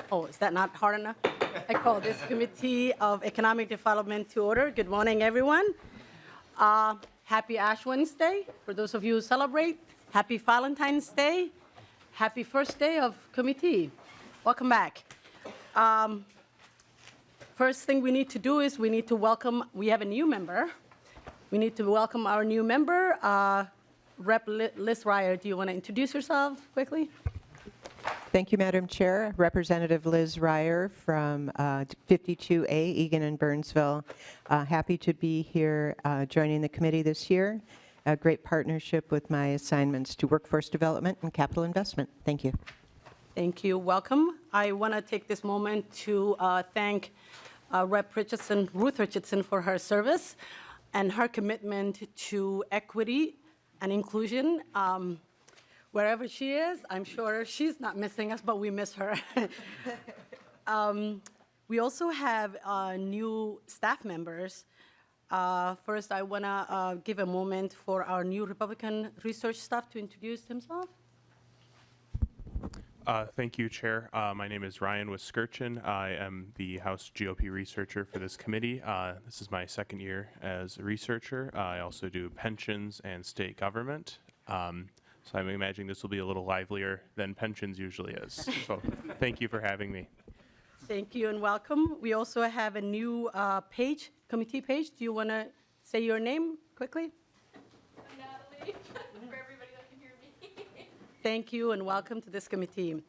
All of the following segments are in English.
Oh, is that not hard enough? I call this Committee of Economic Development to order. Good morning, everyone. Happy Ash Wednesday for those of you who celebrate. Happy Valentine's Day. Happy first day of committee. Welcome back. First thing we need to do is we need to welcome, we have a new member. We need to welcome our new member, Rep. Liz Ryer. Do you want to introduce yourself quickly? Thank you, Madam Chair. Representative Liz Ryer from 52A, Egan and Burnsville. Happy to be here joining the committee this year. A great partnership with my assignments to workforce development and capital investment. Thank you. Thank you. Welcome. I want to take this moment to thank Rep. Ruth Richardson, for her service and her commitment to equity and inclusion. Wherever she is, I'm sure she's not missing us, but we miss her. We also have new staff members. First, I want to give a moment for our new Republican research staff to introduce himself. Thank you, Chair. My name is Ryan Wiskirchen. I am the House GOP researcher for this committee. This is my second year as a researcher. I also do pensions and state government. So I'm imagining this will be a little livelier than pensions usually is. So thank you for having me. Thank you and welcome. We also have a new committee page. Do you want to say your name quickly? I'm Natalie, for everybody that can hear me. Thank you and welcome to this committee.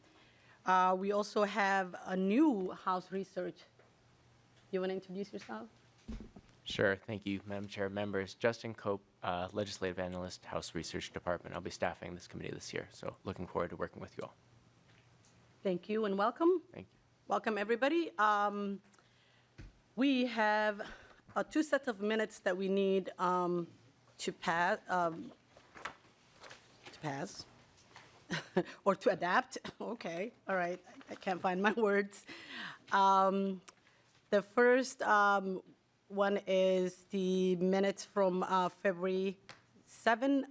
We also have a new House research. You want to introduce yourself? Sure. Thank you, Madam Chair. Members, Justin Cope, Legislative Analyst, House Research Department. I'll be staffing this committee this year, so looking forward to working with you all. Thank you and welcome. Thank you. Welcome, everybody. We have two sets of minutes that we need to pass, or to adapt. Okay, all right. I can't find my words. The first one is the minutes from February 7,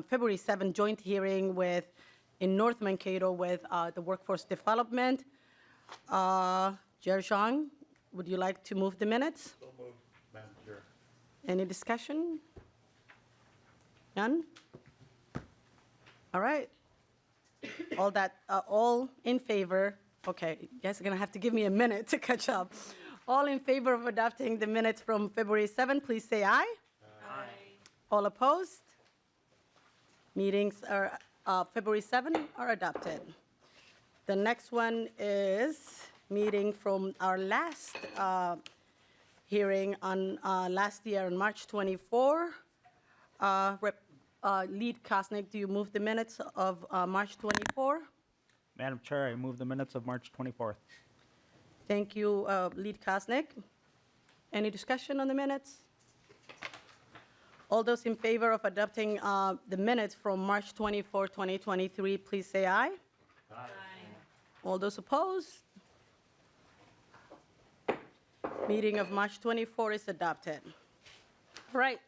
February 7 joint hearing in North Mankato with the workforce development. Jerjong, would you like to move the minutes? So moved, Madam Chair. Any discussion? None? All right. All in favor? Okay, you guys are gonna have to give me a minute to catch up. All in favor of adopting the minutes from February 7, please say aye. Aye. All opposed? Meetings are February 7 are adopted. The next one is meeting from our last hearing on last year on March 24. Lead Kosnick, do you move the minutes of March 24? Madam Chair, I move the minutes of March 24th. Thank you, Lead Kosnick. Any discussion on the minutes? All those in favor of adopting the minutes from March 24, 2023, please say aye. Aye. All those opposed? Meeting of March 24 is adopted. All right.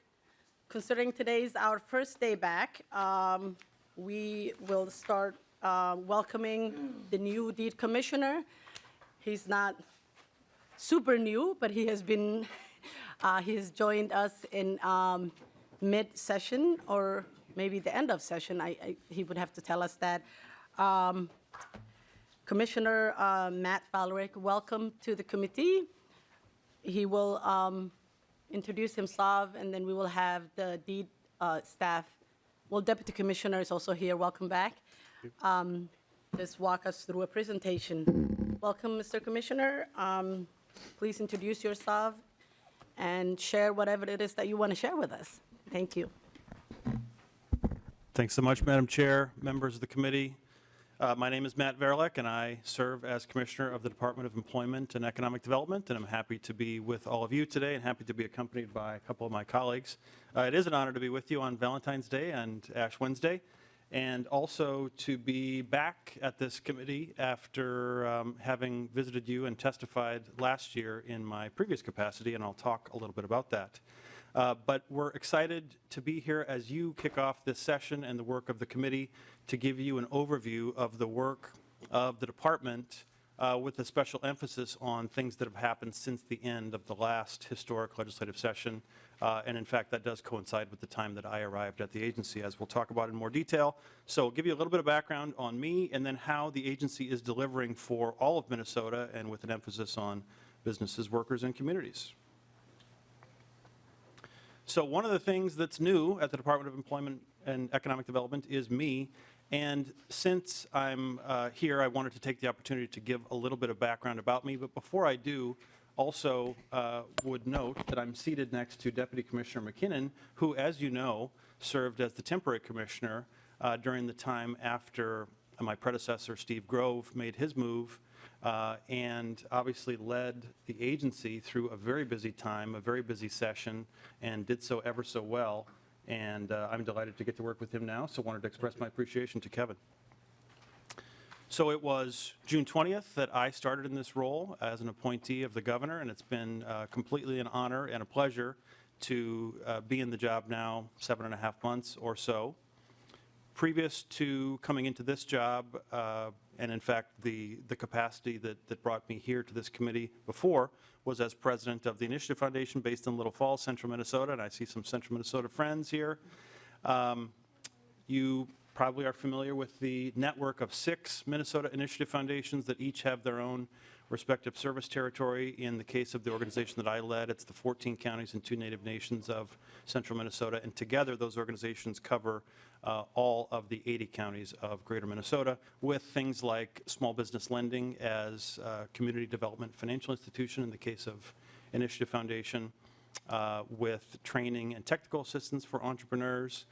Considering today's our first day back, we will start welcoming the new deed commissioner. He's not super new, but he has been, he has joined us in mid-session or maybe the end of session. He would have to tell us that. Commissioner Matt Valerick, welcome to the committee. He will introduce himself, and then we will have the deed staff. Well, Deputy Commissioner is also here. Welcome back. Just walk us through a presentation. Welcome, Mr. Commissioner. Please introduce yourself and share whatever it is that you want to share with us. Thank you. Thanks so much, Madam Chair, members of the committee. My name is Matt Verlick, and I serve as Commissioner of the Department of Employment and Economic Development, and I'm happy to be with all of you today and happy to be accompanied by a couple of my colleagues. It is an honor to be with you on Valentine's Day and Ash Wednesday, and also to be back at this committee after having visited you and testified last year in my previous capacity, and I'll talk a little bit about that. But we're excited to be here as you kick off this session and the work of the committee to give you an overview of the work of the department with a special emphasis on things that have happened since the end of the last historic legislative session. And in fact, that does coincide with the time that I arrived at the agency, as we'll talk about in more detail. So I'll give you a little bit of background on me and then how the agency is delivering for all of Minnesota, and with an emphasis on businesses, workers, and communities. So one of the things that's new at the Department of Employment and Economic Development is me. And since I'm here, I wanted to take the opportunity to give a little bit of background about me. But before I do, also would note that I'm seated next to Deputy Commissioner McKinnon, who, as you know, served as the temporary commissioner during the time after my predecessor, Steve Grove, made his move and obviously led the agency through a very busy time, a very busy session, and did so ever so well. And I'm delighted to get to work with him now, so wanted to express my appreciation to Kevin. So it was June 20th that I started in this role as an appointee of the governor, and it's been completely an honor and a pleasure to be in the job now 7.5 months or so. Previous to coming into this job, and in fact the capacity that brought me here to this committee before, was as president of the Initiative Foundation based in Little Falls, Central Minnesota, and I see some Central Minnesota friends here. You probably are familiar with the network of 6 Minnesota Initiative Foundations that each have their own respective service territory. In the case of the organization that I led, it's the 14 counties and 2 Native nations of Central Minnesota, and together those organizations cover all of the 80 counties of Greater Minnesota, with things like small business lending as community development financial institution in the case of Initiative Foundation, with training and technical assistance for entrepreneurs,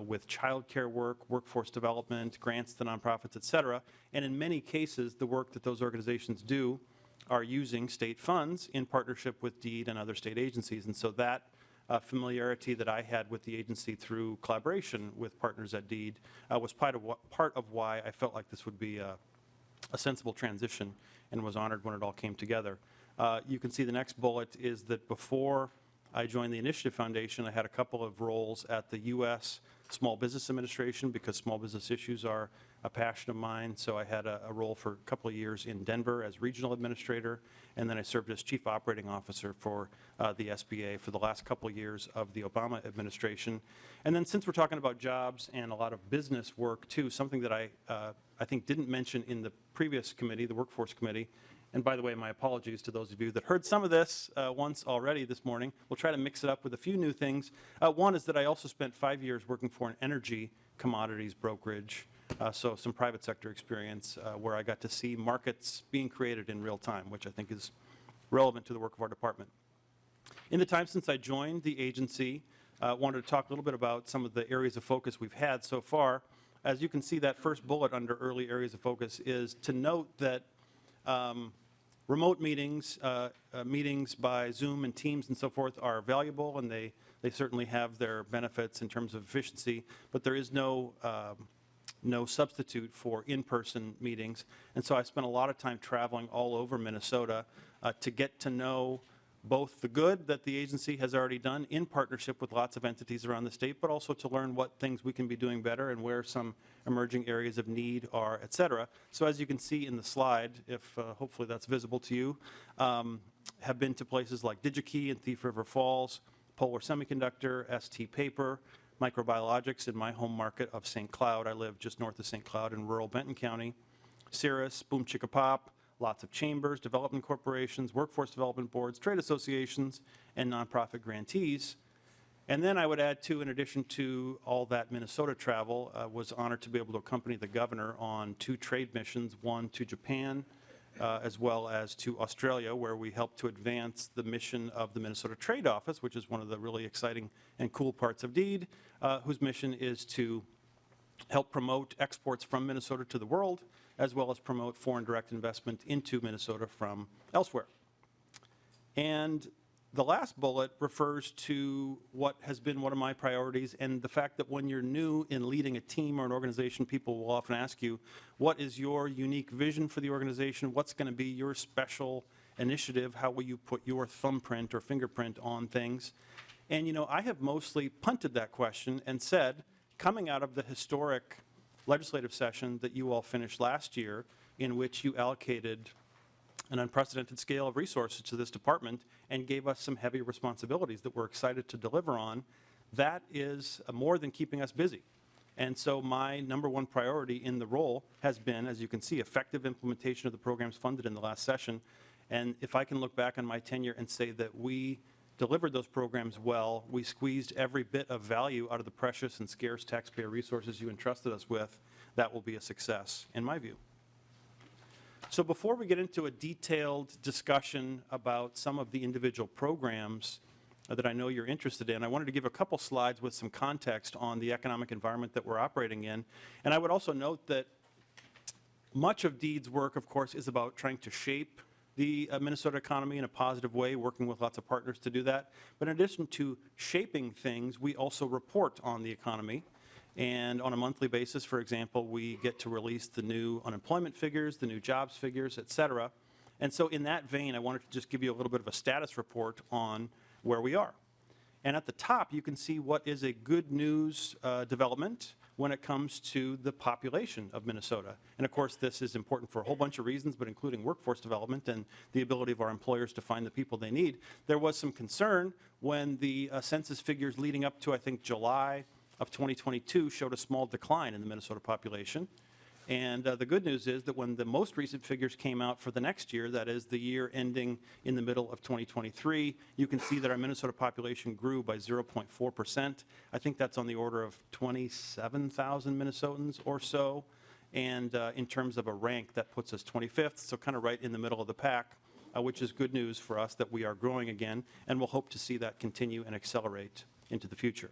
with child care work, workforce development, grants to nonprofits, et cetera. And in many cases, the work that those organizations do are using state funds in partnership with DEED and other state agencies. And so that familiarity that I had with the agency through collaboration with partners at DEED was part of why I felt like this would be a sensible transition, and was honored when it all came together. You can see the next bullet is that before I joined the Initiative Foundation, I had a couple of roles at the U.S. Small Business Administration, because small business issues are a passion of mine. So I had a role for a couple of years in Denver as regional administrator, and then I served as chief operating officer for the SBA for the last couple of years of the Obama administration. And then, since we're talking about jobs and a lot of business work too, something that I think didn't mention in the previous committee, the Workforce Committee. And by the way, my apologies to those of you that heard some of this once already this morning. We'll try to mix it up with a few new things. One is that I also spent 5 years working for an energy commodities brokerage, so some private sector experience where I got to see markets being created in real time, which I think is relevant to the work of our department. In the time since I joined the agency, I wanted to talk a little bit about some of the areas of focus we've had so far. As you can see, that first bullet under early areas of focus is to note that remote meetings, meetings by Zoom and Teams and so forth are valuable, and they certainly have their benefits in terms of efficiency, but there is no substitute for in-person meetings. And so I spent a lot of time traveling all over Minnesota to get to know both the good that the agency has already done in partnership with lots of entities around the state, but also to learn what things we can be doing better and where some emerging areas of need are, et cetera. So as you can see in the slide, if hopefully that's visible to you, have been to places like DigiKey in Thief River Falls, Polar Semiconductor, ST Paper, Microbiologics in my home market of St. Cloud. I live just north of St. Cloud in rural Benton County. Cirrus, Boom Chicka Pop, lots of chambers, development corporations, workforce development boards, trade associations, and nonprofit grantees. And then I would add too, in addition to all that Minnesota travel, was honored to be able to accompany the governor on 2 trade missions, one to Japan, as well as to Australia, where we helped to advance the mission of the Minnesota Trade Office, which is one of the really exciting and cool parts of DEED, whose mission is to help promote exports from Minnesota to the world, as well as promote foreign direct investment into Minnesota from elsewhere. And the last bullet refers to what has been one of my priorities, and the fact that when you're new in leading a team or an organization, people will often ask you, what is your unique vision for the organization? What's going to be your special initiative? How will you put your thumbprint or fingerprint on things? And you know, I have mostly punted that question and said, coming out of the historic legislative session that you all finished last year, in which you allocated an unprecedented scale of resources to this department and gave us some heavy responsibilities that we're excited to deliver on. That is more than keeping us busy. And so my number one priority in the role has been, as you can see, effective implementation of the programs funded in the last session. And if I can look back on my tenure and say that we delivered those programs well, we squeezed every bit of value out of the precious and scarce taxpayer resources you entrusted us with, that will be a success, in my view. So before we get into a detailed discussion about some of the individual programs that I know you're interested in, I wanted to give a couple slides with some context on the economic environment that we're operating in. And I would also note that much of DEED's work, of course, is about trying to shape the Minnesota economy in a positive way, working with lots of partners to do that. But in addition to shaping things, we also report on the economy. And on a monthly basis, for example, we get to release the new unemployment figures, the new jobs figures, et cetera. And so in that vein, I wanted to just give you a little bit of a status report on where we are. And at the top, you can see what is a good news development when it comes to the population of Minnesota. And of course, this is important for a whole bunch of reasons, but including workforce development and the ability of our employers to find the people they need. There was some concern when the census figures leading up to, I think, July of 2022 showed a small decline in the Minnesota population. And the good news is that when the most recent figures came out for the next year, that is the year ending in the middle of 2023, you can see that our Minnesota population grew by 0.4%. I think that's on the order of 27,000 Minnesotans or so. And in terms of a rank, that puts us 25th, so kind of right in the middle of the pack, which is good news for us that we are growing again, and we'll hope to see that continue and accelerate into the future.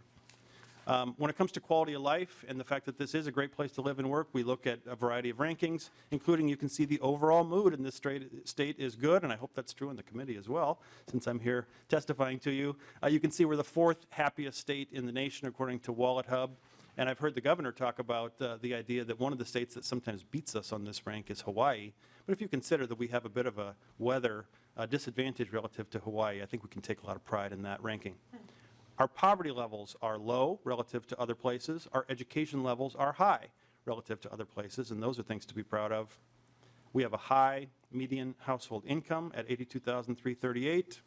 When it comes to quality of life and the fact that this is a great place to live and work, we look at a variety of rankings, including you can see the overall mood in this state is good, and I hope that's true in the committee as well, since I'm here testifying to you. You can see we're the 4th happiest state in the nation, according to Wallet Hub. And I've heard the governor talk about the idea that one of the states that sometimes beats us on this rank is Hawaii. But if you consider that we have a bit of a weather disadvantage relative to Hawaii, I think we can take a lot of pride in that ranking. Our poverty levels are low relative to other places. Our education levels are high relative to other places, and those are things to be proud of. We have a high median household income at $82,338.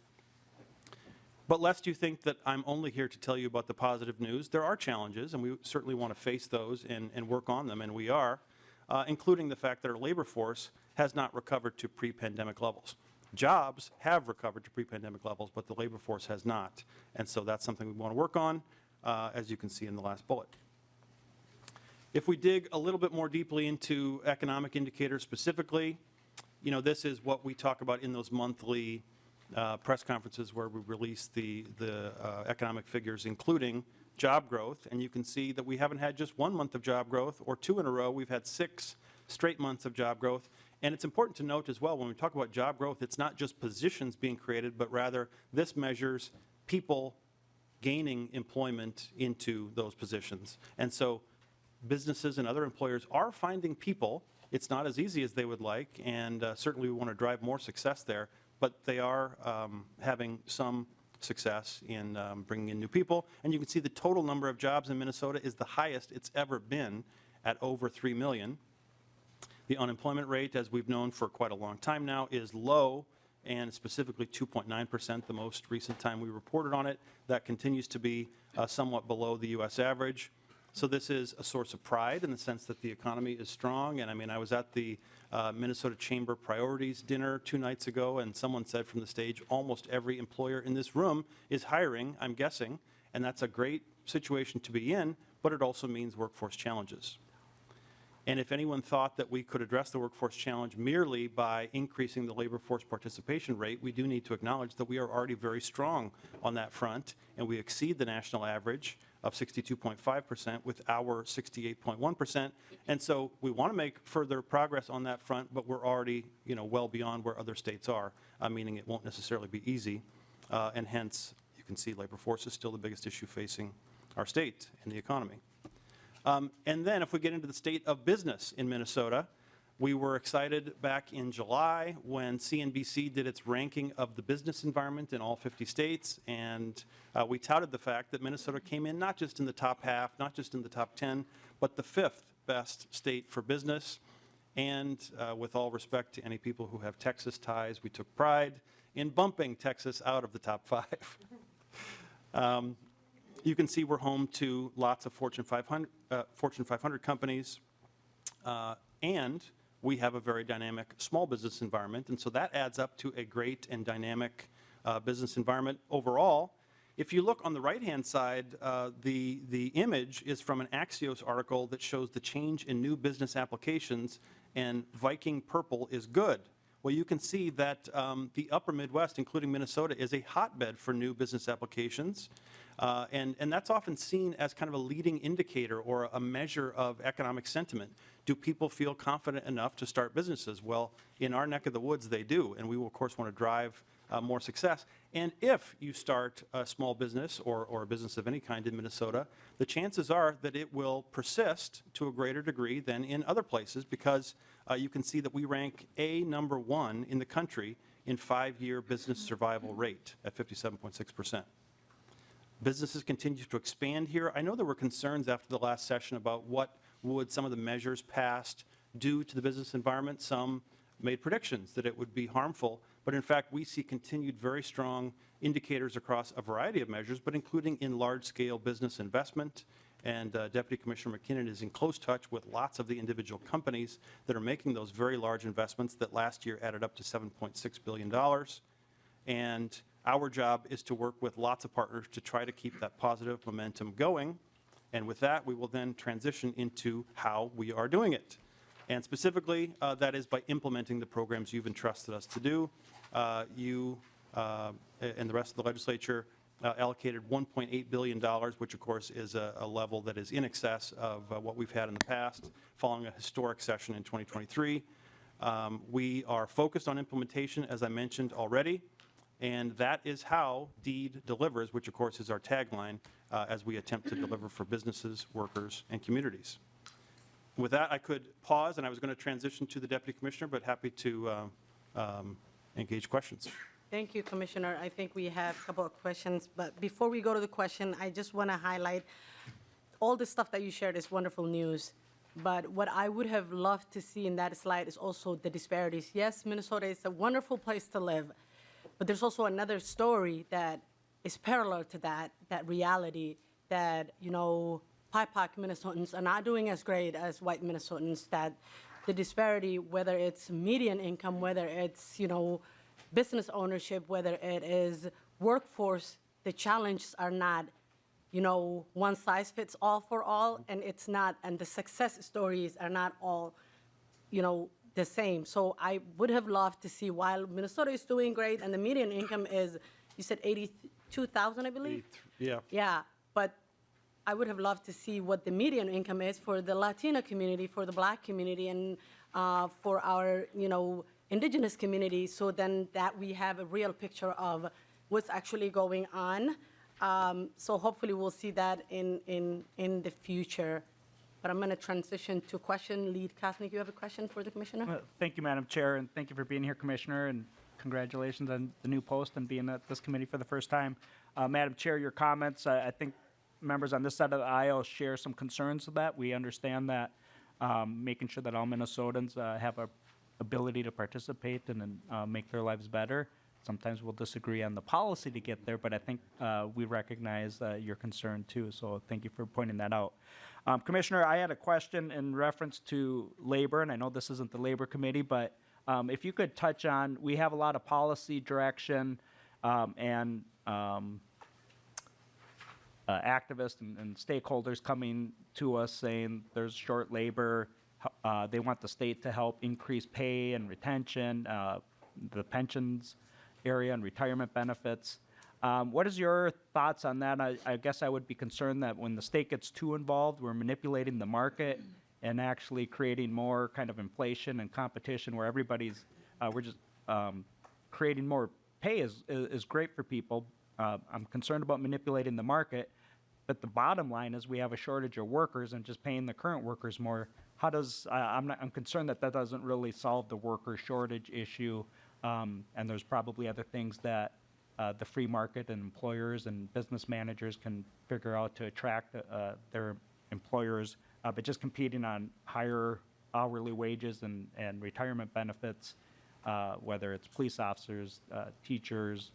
But lest you think that I'm only here to tell you about the positive news, there are challenges, and we certainly want to face those and work on them, and we are, including the fact that our labor force has not recovered to pre-pandemic levels. Jobs have recovered to pre-pandemic levels, but the labor force has not. And so that's something we want to work on, as you can see in the last bullet. If we dig a little bit more deeply into economic indicators specifically, you know, this is what we talk about in those monthly press conferences where we release the economic figures, including job growth. And you can see that we haven't had just 1 month of job growth or 2 in a row. We've had 6 straight months of job growth. And it's important to note as well, when we talk about job growth, it's not just positions being created, but rather this measures people gaining employment into those positions. And so businesses and other employers are finding people. It's not as easy as they would like, and certainly we want to drive more success there, but they are having some success in bringing in new people. And you can see the total number of jobs in Minnesota is the highest it's ever been at over 3 million. The unemployment rate, as we've known for quite a long time now, is low, and specifically 2.9%, the most recent time we reported on it. That continues to be somewhat below the U.S. average. So this is a source of pride in the sense that the economy is strong. And I mean, I was at the Minnesota Chamber Priorities Dinner 2 nights ago, and someone said from the stage, almost every employer in this room is hiring, I'm guessing, and that's a great situation to be in, but it also means workforce challenges. And if anyone thought that we could address the workforce challenge merely by increasing the labor force participation rate, we do need to acknowledge that we are already very strong on that front, and we exceed the national average of 62.5% with our 68.1%. And so we want to make further progress on that front, but we're already, you know, well beyond where other states are, meaning it won't necessarily be easy. And hence, you can see labor force is still the biggest issue facing our state and the economy. And then if we get into the state of business in Minnesota, we were excited back in July when CNBC did its ranking of the business environment in all 50 states, and we touted the fact that Minnesota came in not just in the top half, not just in the top 10, but the 5th best state for business. And with all respect to any people who have Texas ties, we took pride in bumping Texas out of the top 5. You can see we're home to lots of Fortune 500 companies, and we have a very dynamic small business environment, and so that adds up to a great and dynamic business environment overall. If you look on the right-hand side, the image is from an Axios article that shows the change in new business applications, and Viking purple is good. Well, you can see that the upper Midwest, including Minnesota, is a hotbed for new business applications. And that's often seen as kind of a leading indicator or a measure of economic sentiment. Do people feel confident enough to start businesses? Well, in our neck of the woods, they do. And we will, of course, want to drive more success. And if you start a small business or a business of any kind in Minnesota, the chances are that it will persist to a greater degree than in other places, because you can see that we rank number 1 in the country in 5-year business survival rate at 57.6%. Businesses continue to expand here. I know there were concerns after the last session about what would some of the measures passed do to the business environment. Some made predictions that it would be harmful, but in fact we see continued very strong indicators across a variety of measures, but including in large-scale business investment. And Deputy Commissioner McKinnon is in close touch with lots of the individual companies that are making those very large investments that last year added up to $7.6 billion. And our job is to work with lots of partners to try to keep that positive momentum going. And with that, we will then transition into how we are doing it. And specifically, that is by implementing the programs you've entrusted us to do. You and the rest of the legislature allocated $1.8 billion, which of course is a level that is in excess of what we've had in the past, following a historic session in 2023. We are focused on implementation, as I mentioned already. And that is how DEED delivers, which of course is our tagline as we attempt to deliver for businesses, workers, and communities. With that, I could pause, and I was going to transition to the Deputy Commissioner, but happy to engage questions. Thank you, Commissioner. I think we have a couple of questions, but before we go to the question, I just want to highlight all the stuff that you shared is wonderful news. But what I would have loved to see in that slide is also the disparities. Yes, Minnesota is a wonderful place to live, but there's also another story that is parallel to that reality that, BIPOC Minnesotans are not doing as great as white Minnesotans, that the disparity, whether it's median income, whether it's, business ownership, whether it is workforce, the challenges are not, one size fits all for all, and it's not, and the success stories are not all, the same. So I would have loved to see, while Minnesota is doing great and the median income is, you said 82,000, I believe? Yeah. Yeah, but I would have loved to see what the median income is for the Latino community, for the Black community, and for our, indigenous community, so then that we have a real picture of what's actually going on. So hopefully we'll see that in the future. But I'm going to transition to question. Lead Kosnick, you have a question for the Commissioner? Thank you, Madam Chair, and thank you for being here, Commissioner, and congratulations on the new post and being at this committee for the first time. Madam Chair, your comments, I think members on this side of the aisle share some concerns with that. We understand that making sure that all Minnesotans have a ability to participate and make their lives better. Sometimes we'll disagree on the policy to get there, but I think we recognize your concern too, so thank you for pointing that out. Commissioner, I had a question in reference to labor, and I know this isn't the Labor Committee, but if you could touch on, we have a lot of policy direction and activists and stakeholders coming to us saying there's short labor, they want the state to help increase pay and retention, the pensions area and retirement benefits. What is your thoughts on that? I guess I would be concerned that when the state gets too involved, we're manipulating the market and actually creating more kind of inflation and competition where everybody's, we're just creating more pay is great for people. I'm concerned about manipulating the market, but the bottom line is we have a shortage of workers and just paying the current workers more. How does, I'm concerned that doesn't really solve the worker shortage issue, and there's probably other things that the free market and employers and business managers can figure out to attract their employers but just competing on higher hourly wages and retirement benefits, whether it's police officers, teachers,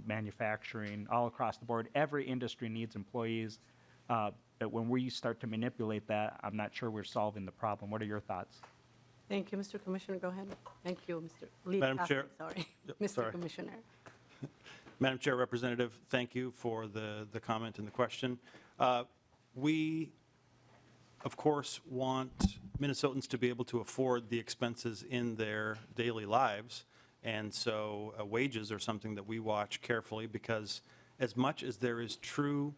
manufacturing, all across the board. Every industry needs employees. But when we start to manipulate that, I'm not sure we're solving the problem. What are your thoughts? Thank you, Mr. Commissioner. Go ahead. Thank you, Mr. Lead Madam Captain, Chair. Sorry, Yep, Mr. sorry. Commissioner. Madam Chair, Representative, thank you for the comment and the question. We, of course, want Minnesotans to be able to afford the expenses in their daily lives. And so wages are something that we watch carefully, because as much as there is true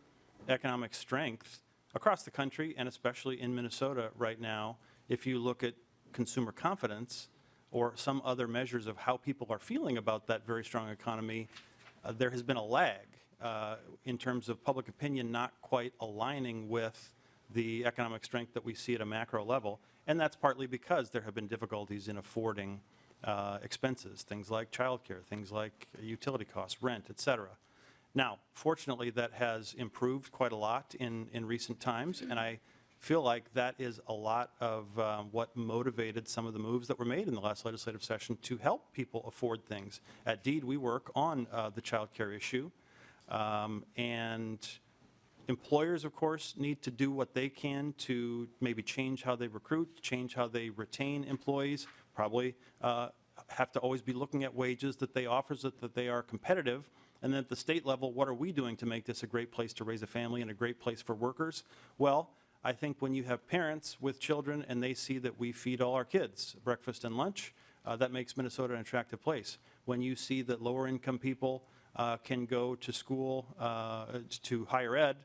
economic strength across the country, and especially in Minnesota right now, if you look at consumer confidence or some other measures of how people are feeling about that very strong economy, there has been a lag in terms of public opinion not quite aligning with the economic strength that we see at a macro level. And that's partly because there have been difficulties in affording expenses, things like childcare, things like utility costs, rent, et cetera. Now, fortunately, that has improved quite a lot in recent times, and I feel like that is a lot of what motivated some of the moves that were made in the last legislative session to help people afford things. At DEED, we work on the child care issue, and employers, of course, need to do what they can to maybe change how they recruit, change how they retain employees, probably have to always be looking at wages that they offer so that they are competitive. And then at the state level, what are we doing to make this a great place to raise a family and a great place for workers? Well, I think when you have parents with children and they see that we feed all our kids breakfast and lunch, that makes Minnesota an attractive place. When you see that lower income people can go to school, to higher ed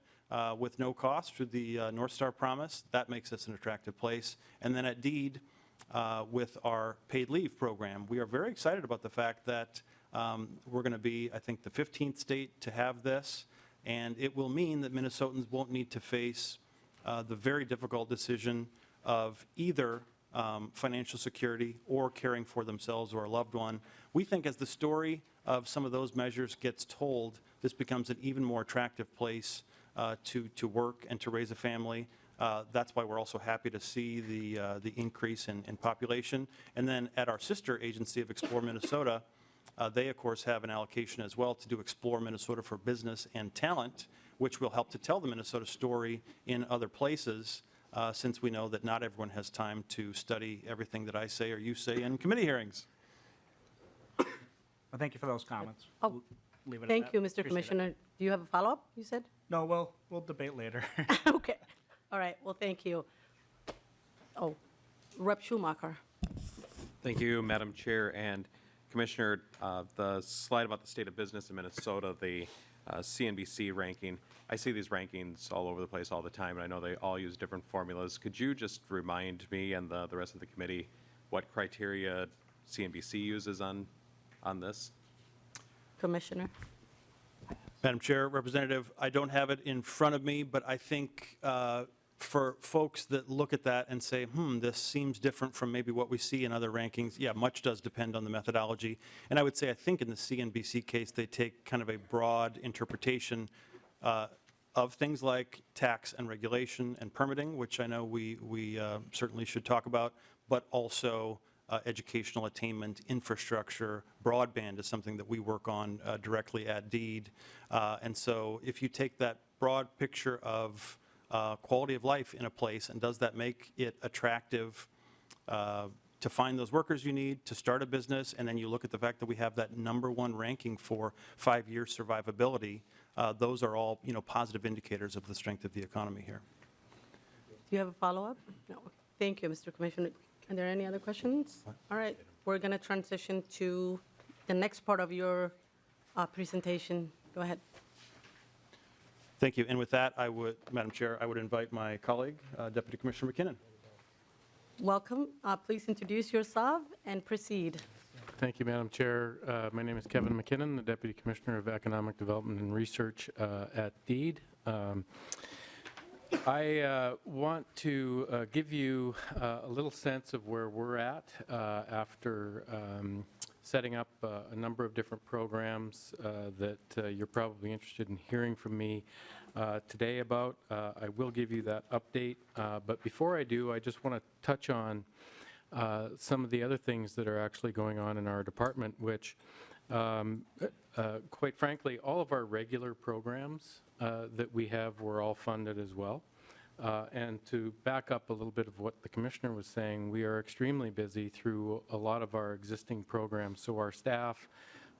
with no cost through the North Star Promise, that makes us an attractive place. And then at DEED, with our paid leave program, we are very excited about the fact that we're going to be, I think, the 15th state to have this, and it will mean that Minnesotans won't need to face the very difficult decision of either financial security or caring for themselves or a loved one. We think as the story of some of those measures gets told, this becomes an even more attractive place to work and to raise a family. That's why we're also happy to see the increase in population. And then at our sister agency of Explore Minnesota, they, of course, have an allocation as well to do Explore Minnesota for Business and Talent, which will help to tell the Minnesota story in other places, since we know that not everyone has time to study everything that I say or you say in committee hearings. Well, thank you for those comments. Oh, We'll leave it at Thank that. you, Mr. Appreciate it. Commissioner. Do you have a follow-up, you said? No, we'll debate later. Okay. All right, well, thank you. Oh, Rep. Schumacher. Thank you, Madam Chair. And Commissioner, the slide about the state of business in Minnesota, the CNBC ranking, I see these rankings all over the place all the time, and I know they all use different formulas. Could you just remind me and the rest of the committee what criteria CNBC uses on this? Commissioner. Madam Chair, Representative, I don't have it in front of me, but I think for folks that look at that and say, this seems different from maybe what we see in other rankings, yeah, much does depend on the methodology. And I would say, I think in the CNBC case, they take kind of a broad interpretation of things like tax and regulation and permitting, which I know we certainly should talk about, but also educational attainment, infrastructure, broadband is something that we work on directly at DEED. And so if you take that broad picture of quality of life in a place, and does that make it attractive to find those workers you need, to start a business, and then you look at the fact that we have that #1 ranking for 5-year survivability, those are all, positive indicators of the strength of the economy here. Do you have a follow-up? No. Thank you, Mr. Commissioner. Are there any other questions? All right, we're going to transition to the next part of your presentation. Go ahead. Thank you. And with that, Madam Chair, I would invite my colleague, Deputy Commissioner McKinnon. Welcome. Please introduce yourself and proceed. Thank you, Madam Chair. My name is Kevin McKinnon, the Deputy Commissioner of Economic Development and Research at DEED. I want to give you a little sense of where we're at after setting up a number of different programs that you're probably interested in hearing from me today about. I will give you that update, but before I do, I just want to touch on some of the other things that are actually going on in our department, which quite frankly, all of our regular programs that we have were all funded as well. And to back up a little bit of what the Commissioner was saying, we are extremely busy through a lot of our existing programs. So our staff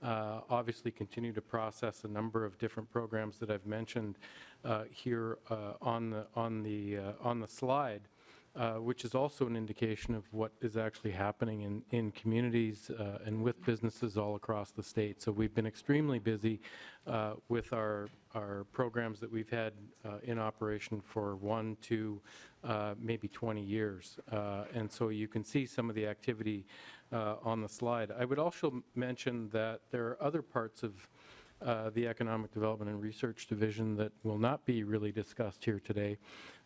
obviously continue to process a number of different programs that I've mentioned here on the slide. Which is also an indication of what is actually happening in communities and with businesses all across the state. So we've been extremely busy with our programs that we've had in operation for 1, 2, maybe 20 years. And so you can see some of the activity on the slide. I would also mention that there are other parts of the Economic Development and Research Division that will not be really discussed here today,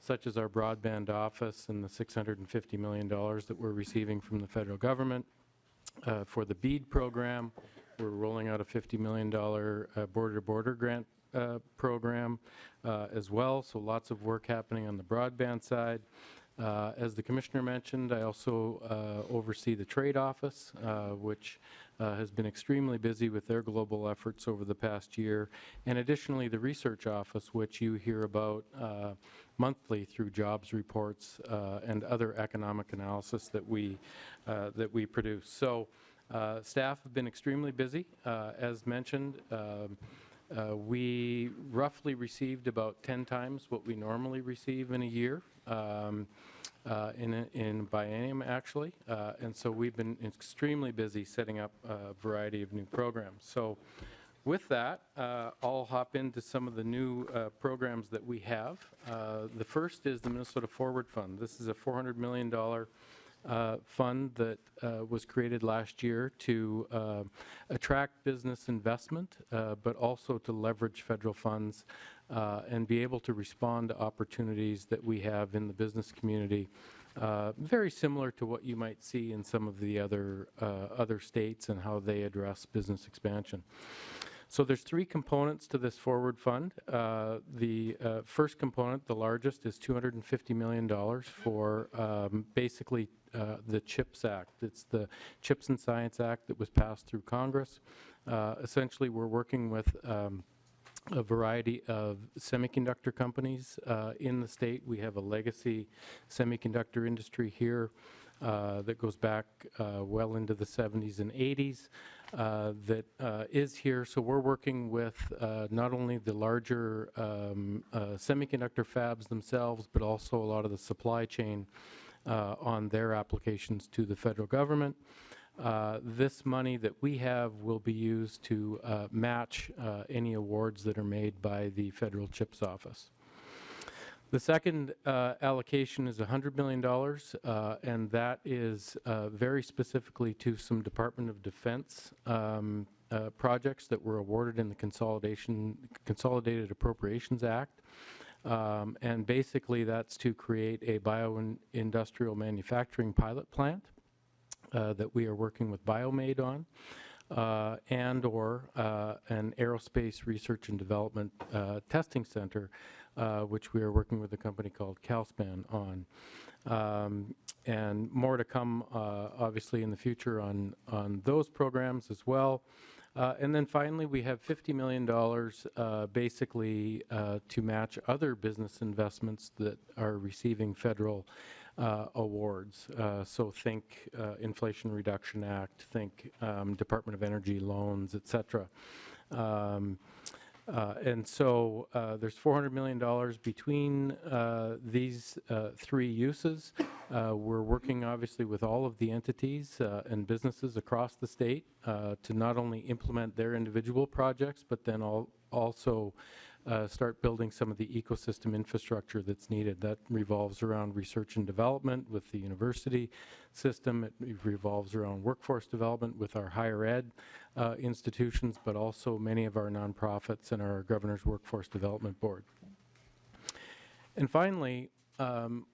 such as our broadband office and the $650 million that we're receiving from the federal government. For the BEAD program, we're rolling out a $50 million border-to-border grant program as well, so lots of work happening on the broadband side. As the Commissioner mentioned, I also oversee the Trade Office, which has been extremely busy with their global efforts over the past year, and additionally the Research Office, which you hear about monthly through jobs reports and other economic analysis that we produce. So staff have been extremely busy. As mentioned, we roughly received about 10 times what we normally receive in a year. In biennium, actually. And so we've been extremely busy setting up a variety of new programs. So with that, I'll hop into some of the new programs that we have. The first is the Minnesota Forward Fund. This is a $400 million fund that was created last year to attract business investment, but also to leverage federal funds and be able to respond to opportunities that we have in the business community, very similar to what you might see in some of the other states and how they address business expansion. So there's 3 components to this forward fund. The first component, the largest, is $250 million for basically the CHIPS Act. It's the Chips and Science Act that was passed through Congress. Essentially, we're working with a variety of semiconductor companies in the state. We have a legacy semiconductor industry here that goes back well into the 70s and 80s that is here. So we're working with not only the larger semiconductor fabs themselves, but also a lot of the supply chain on their applications to the federal government. This money that we have will be used to match any awards that are made by the Federal CHIPS Office. The second allocation is $100 million, and that is very specifically to some Department of Defense projects that were awarded in the Consolidated Appropriations Act. And basically that's to create a bioindustrial manufacturing pilot plant that we are working with BioMade on, and or an aerospace research and development testing center, which we are working with a company called Calspan on. And more to come, obviously, in the future on those programs as well. And then finally, we have $50 million basically to match other business investments that are receiving federal awards. So think Inflation Reduction Act, think Department of Energy loans, et cetera. And so there's $400 million between these 3 uses. We're working obviously with all of the entities and businesses across the state to not only implement their individual projects, but then also start building some of the ecosystem infrastructure that's needed. That revolves around research and development with the university system. It revolves around workforce development with our higher ed institutions, but also many of our nonprofits and our Governor's Workforce Development Board. And finally,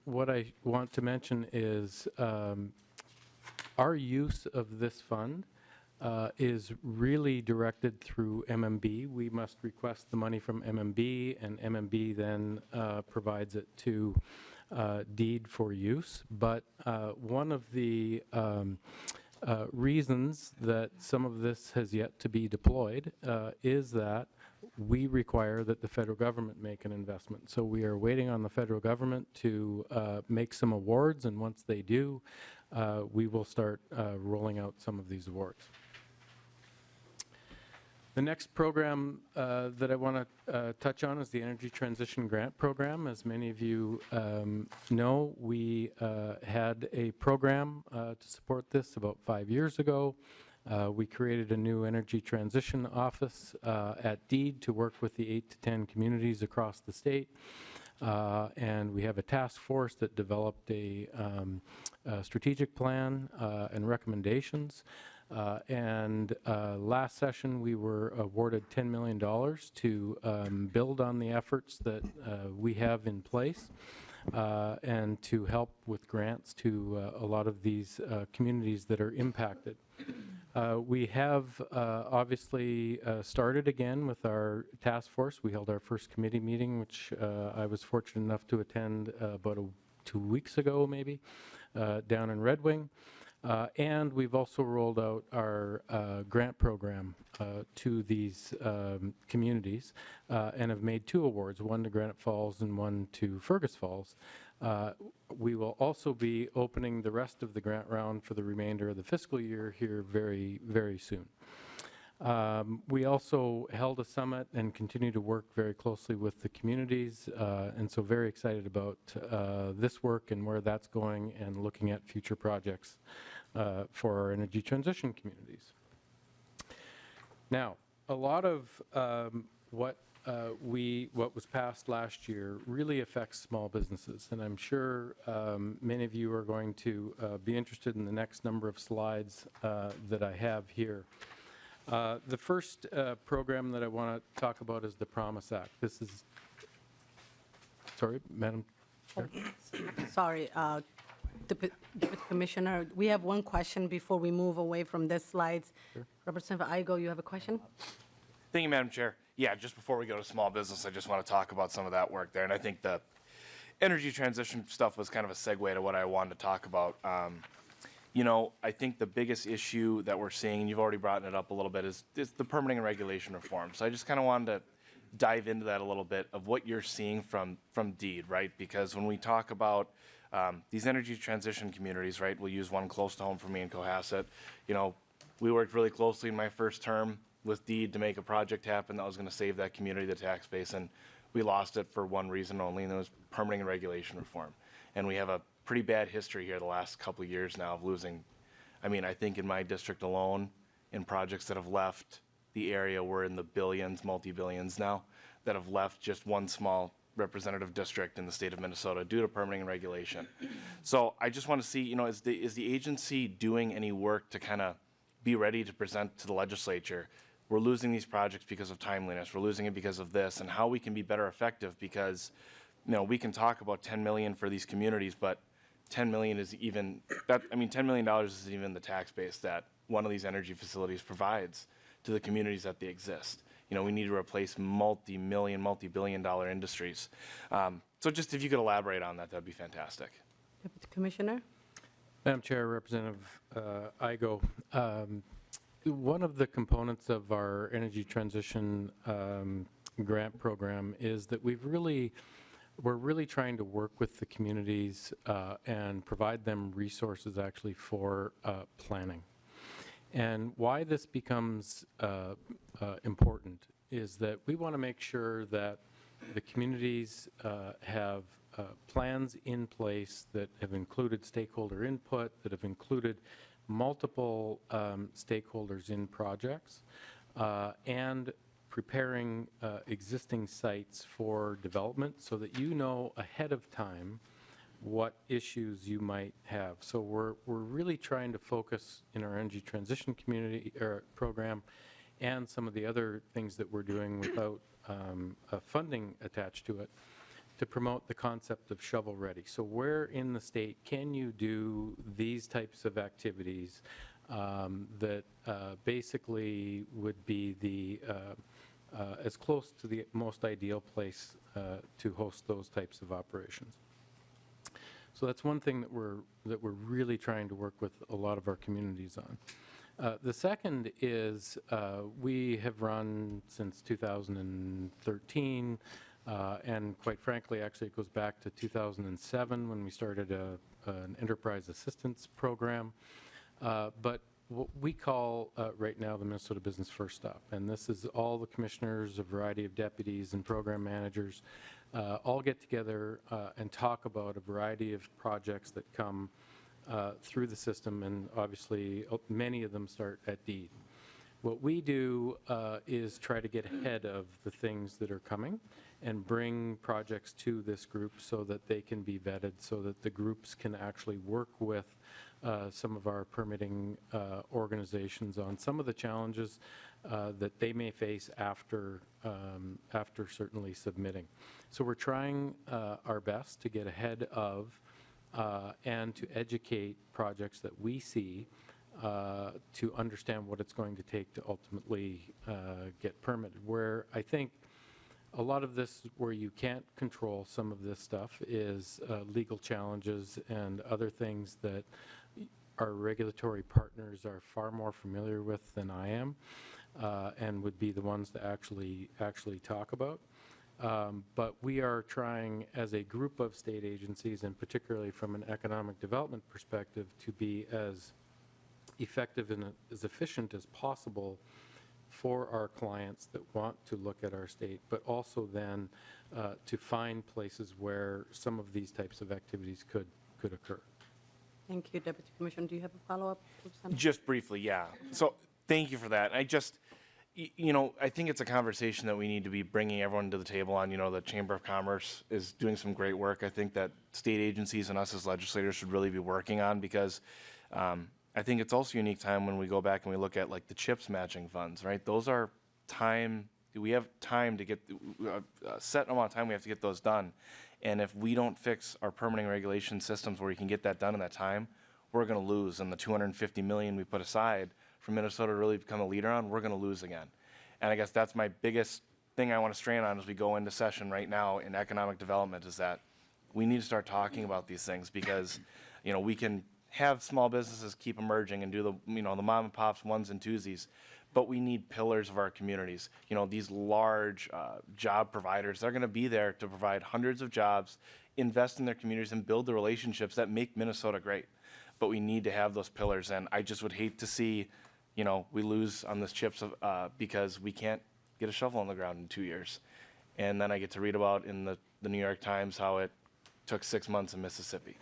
what I want to mention is our use of this fund is really directed through MMB. We must request the money from MMB, and MMB then provides it to deed for use. But one of the reasons that some of this has yet to be deployed is that we require that the federal government make an investment. So we are waiting on the federal government to make some awards, and once they do, we will start rolling out some of these awards. The next program that I want to touch on is the Energy Transition Grant Program. As many of you know, we had a program to support this about 5 years ago. We created a new energy transition office at DEED to work with the 8 to 10 communities across the state. And we have a task force that developed a strategic plan and recommendations. Last session, we were awarded $10 million to build on the efforts that we have in place and to help with grants to a lot of these communities that are impacted. We have obviously started again with our task force. We held our first committee meeting, which I was fortunate enough to attend about 2 weeks ago, maybe, down in Red Wing. And we've also rolled out our grant program to these communities and have made 2 awards, one to Granite Falls and one to Fergus Falls. We will also be opening the rest of the grant round for the remainder of the fiscal year here very, very soon. We also held a summit and continue to work very closely with the communities, and so very excited about this work and where that's going and looking at future projects for our energy transition communities. Now, a lot of what was passed last year really affects small businesses, and I'm sure many of you are going to be interested in the next number of slides that I have here. The first program that I want to talk about is the Promise Act. This is, sorry, Madam Chair. Sorry, Deputy Commissioner, we have one question before we move away from this slides. Sure. Representative Igo, you have a question? Thank you, Madam Chair. Yeah, just before we go to small business, I just want to talk about some of that work there. And I think the energy transition stuff was kind of a segue to what I wanted to talk about. You know, I think the biggest issue that we're seeing, and you've already brought it up a little bit, is the permitting and regulation reform. So I just kind of wanted to dive into that a little bit of what you're seeing from DEED, right? Because when we talk about these energy transition communities, right, we'll use one close to home for me in Cohasset. You know, we worked really closely in my first term with DEED to make a project happen that was going to save that community the tax base, and we lost it for one reason only, and it was permitting and regulation reform. And we have a pretty bad history here the last couple of years now of losing. I mean, I think in my district alone, in projects that have left the area, we're in the billions, multi-billions now, that have left just one small representative district in the state of Minnesota due to permitting and regulation. So I just want to see, you know, is the agency doing any work to kind of be ready to present to the legislature? We're losing these projects because of timeliness. We're losing it because of this, and how we can be better effective, because, you know, we can talk about 10 million for these communities, but 10 million is even that. I mean, $10 million isn't even the tax base that one of these energy facilities provides to the communities that they exist. You know, we need to replace multi-million, multi-billion-dollar industries. So just if you could elaborate on that, that'd be fantastic. Deputy Commissioner? Madam Chair, Representative Igo, one of the components of our energy transition grant program is that we're really trying to work with the communities and provide them resources actually for planning. And why this becomes important is that we want to make sure that the communities have plans in place that have included stakeholder input, that have included multiple stakeholders in projects, and preparing existing sites for development so that you know ahead of time what issues you might have. So we're really trying to focus in our energy transition community program and some of the other things that we're doing without funding attached to it to promote the concept of shovel ready. So where in the state can you do these types of activities that basically would be the as close to the most ideal place to host those types of operations. So that's one thing that we're really trying to work with a lot of our communities on. The second is we have run since 2013, and quite frankly, actually it goes back to 2007 when we started an enterprise assistance program. But what we call right now the Minnesota Business First Stop, and this is all the commissioners, a variety of deputies and program managers, all get together and talk about a variety of projects that come through the system, and obviously many of them start at deed. What we do is try to get ahead of the things that are coming and bring projects to this group so that they can be vetted, so that the groups can actually work with some of our permitting organizations on some of the challenges that they may face after certainly submitting. So we're trying our best to get ahead of and to educate projects that we see to understand what it's going to take to ultimately get permitted. Where I think a lot of this, where you can't control some of this stuff, is legal challenges and other things that our regulatory partners are far more familiar with than I am, and would be the ones to actually talk about. But we are trying as a group of state agencies, and particularly from an economic development perspective, to be as effective and as efficient as possible for our clients that want to look at our state, but also then to find places where some of these types of activities could occur. Thank you, Deputy Commissioner. Do you have a follow-up? Just briefly, yeah. So thank you for that. I just, I think it's a conversation that we need to be bringing everyone to the table on. The Chamber of Commerce is doing some great work. I think that state agencies and us as legislators should really be working on, because I think it's also a unique time when we go back and we look at like the CHIPS matching funds, right? Those are time, we have time to get, a set amount of time we have to get those done. And if we don't fix our permitting regulation systems where we can get that done in that time, we're going to lose. And the $250 million we put aside for Minnesota to really become a leader on, we're going to lose again. And I guess that's my biggest thing I want to strain on as we go into session right now in economic development, is that we need to start talking about these things, because, we can have small businesses keep emerging and do the, the mom and pops ones and twosies, but we need pillars of our communities. These large job providers, they're going to be there to provide hundreds of jobs, invest in their communities, and build the relationships that make Minnesota great. But we need to have those pillars, and I just would hate to see, we lose on this CHIPS because we can't get a shovel on the ground in 2 years. And then I get to read about in the New York Times how it took 6 months in Mississippi.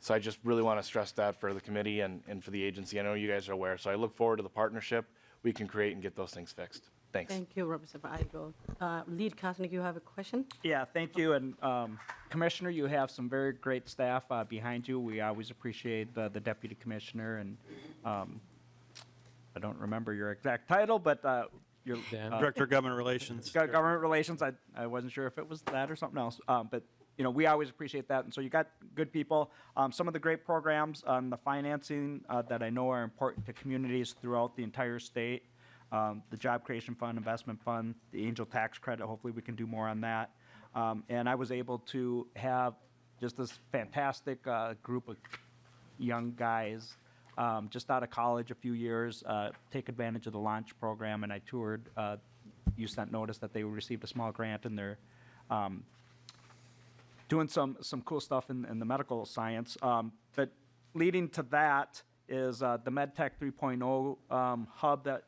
So I just really want to stress that for the committee and for the agency. I know you guys are aware, so I look forward to the partnership we can create and get those things fixed. Thanks. Thank you, Representative Igo. Lead Kosnick, you have a question? Yeah, thank you. And Commissioner, you have some very great staff behind you. We always appreciate the Deputy Commissioner, and I don't remember your exact title, but you're Director of Government Relations. Government Relations. I wasn't sure if it was that or something else, but we always appreciate that. And so you got good people. Some of the great programs on the financing that I know are important to communities throughout the entire state. The Job Creation Fund, Investment Fund, the Angel Tax Credit. Hopefully we can do more on that. And I was able to have just this fantastic group of young guys just out of college a few years take advantage of the launch program. And I toured. You sent notice that they received a small grant, and they're doing some cool stuff in the medical science. But leading to that is the MedTech 3.0 hub that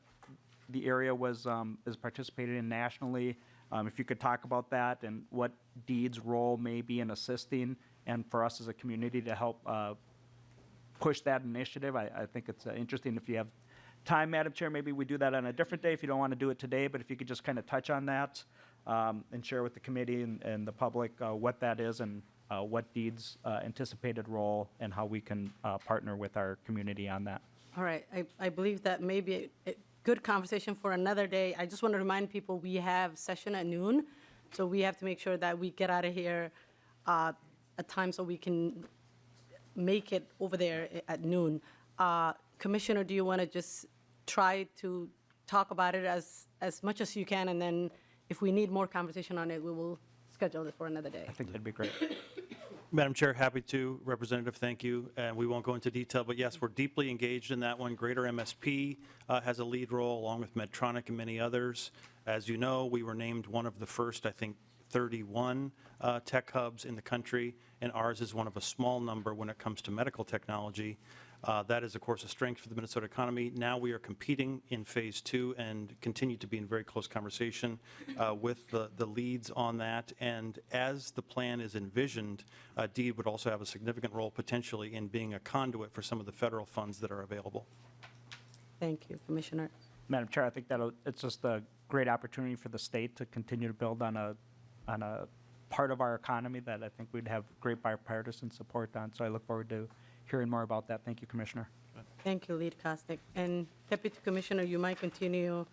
the area is participated in nationally. If you could talk about that and what DEED's role may be in assisting, and for us as a community to help push that initiative. I think it's interesting. If you have time, Madam Chair, maybe we do that on a different day if you don't want to do it today, but if you could just kind of touch on that and share with the committee and the public what that is and what DEED's anticipated role and how we can partner with our community on that. All right, I believe that may be a good conversation for another day. I just want to remind people we have session at noon, So we have to make sure that we get out of here at time so we can make it over there at noon. Commissioner, do you want to just try to talk about it as much as you can, and then if we need more conversation on it, we will schedule it for another day? I think that'd be great. Madam Chair, happy to. Representative, thank you. And we won't go into detail, but yes, we're deeply engaged in that one. Greater MSP has a lead role, along with Medtronic and many others. As you know, we were named one of the first, I think, 31 tech hubs in the country, and ours is one of a small number when it comes to medical technology. That is, of course, a strength for the Minnesota economy. Now we are competing in Phase 2 and continue to be in very close conversation with the leads on that. And as the plan is envisioned, DEED would also have a significant role potentially in being a conduit for some of the federal funds that are available. Thank you, Commissioner. Madam Chair, I think it's just a great opportunity for the state to continue to build on a part of our economy that I think we'd have great bipartisan support on. So I look forward to hearing more about that. Thank you, Commissioner. Thank you, Lead Cosnick. And Deputy Commissioner, you might continue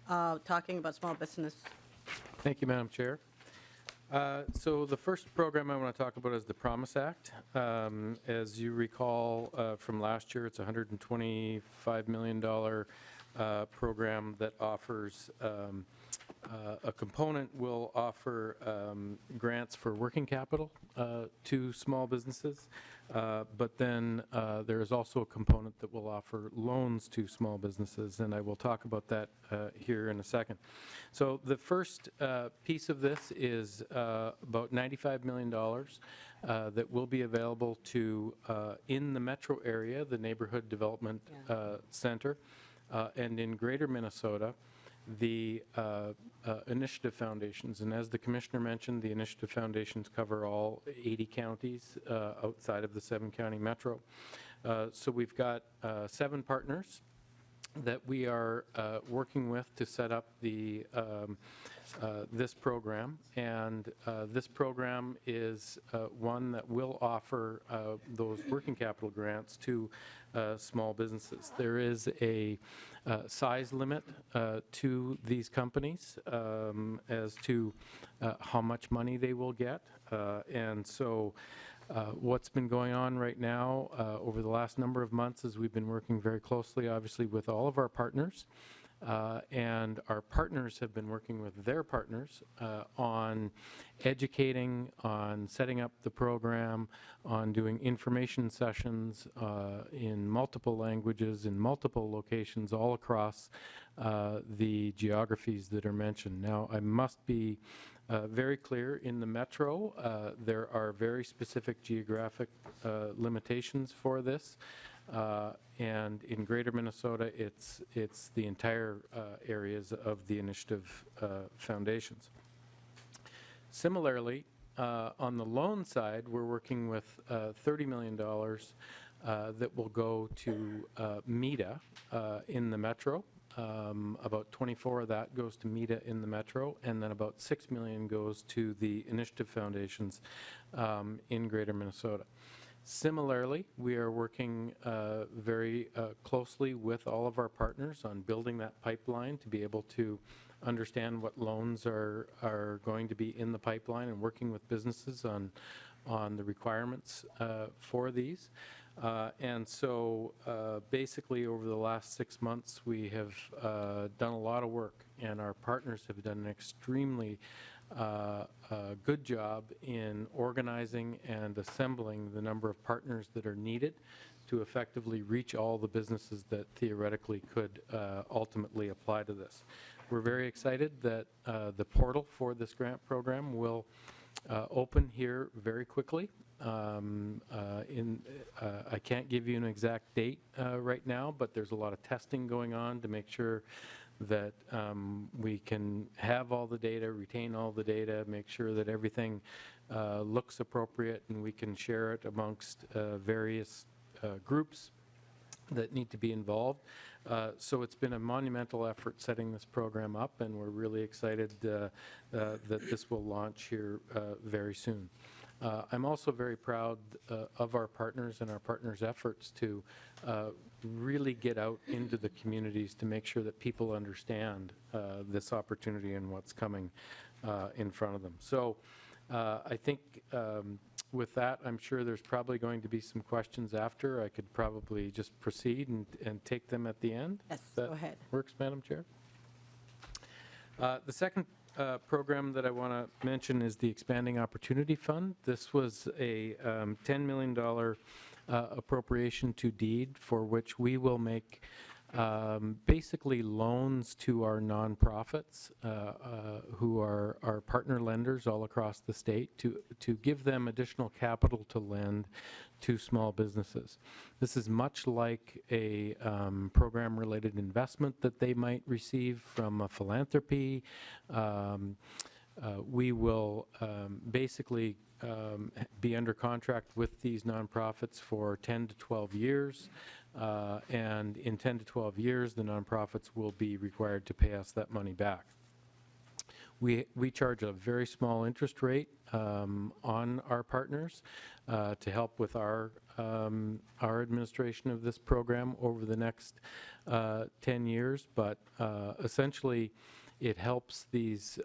talking about small business. Thank you, Madam Chair. So the first program I want to talk about is the Promise Act. As you recall from last year, it's a $125 million program that offers a component will offer grants for working capital to small businesses, but then there is also a component that will offer loans to small businesses, and I will talk about that here in a second. So the first piece of this is about $95 million that will be available to, in the metro area, the Neighborhood Development Center, and in Greater Minnesota, the initiative foundations. And as the Commissioner mentioned, the initiative foundations cover all 80 counties outside of the 7-county metro. So we've got 7 partners that we are working with to set up the this program, and this program is one that will offer those working capital grants to small businesses. There is a size limit to these companies as to how much money they will get, and so what's been going on right now over the last number of months is we've been working very closely, obviously, with all of our partners, and our partners have been working with their partners on educating, on setting up the program, on doing information sessions in multiple languages, in multiple locations all across the geographies that are mentioned. Now, I must be very clear, in the metro, there are very specific geographic limitations for this. And in Greater Minnesota, it's the entire areas of the initiative foundations. Similarly, on the loan side, we're working with $30 million that will go to MEDA in the metro. About 24 of that goes to MEDA in the metro, and then about $6 million goes to the initiative foundations in Greater Minnesota. Similarly, we are working very closely with all of our partners on building that pipeline to be able to understand what loans are going to be in the pipeline, and working with businesses on the requirements for these. And so basically over the last 6 months, we have done a lot of work, and our partners have done an extremely good job in organizing and assembling the number of partners that are needed to effectively reach all the businesses that theoretically could ultimately apply to this. We're very excited that the portal for this grant program will open here very quickly. I can't give you an exact date right now, but there's a lot of testing going on to make sure that we can have all the data, retain all the data, make sure that everything looks appropriate, and we can share it amongst various groups that need to be involved. So it's been a monumental effort setting this program up, and we're really excited that this will launch here very soon. I'm also very proud of our partners and our partners' efforts to really get out into the communities to make sure that people understand this opportunity and what's coming in front of them. So I think with that, I'm sure there's probably going to be some questions after. I could probably just proceed and take them at the end. Yes, That go ahead. works, Madam Chair. The second program that I want to mention is the Expanding Opportunity Fund. This was a $10 million appropriation to deed for which we will make basically loans to our nonprofits who are our partner lenders all across the state to give them additional capital to lend to small businesses. This is much like a program-related investment that they might receive from a philanthropy. We will basically be under contract with these nonprofits for 10 to 12 years. And in 10 to 12 years, the nonprofits will be required to pay us that money back. We charge a very small interest rate on our partners to help with our administration of this program over the next 10 years, but essentially it helps these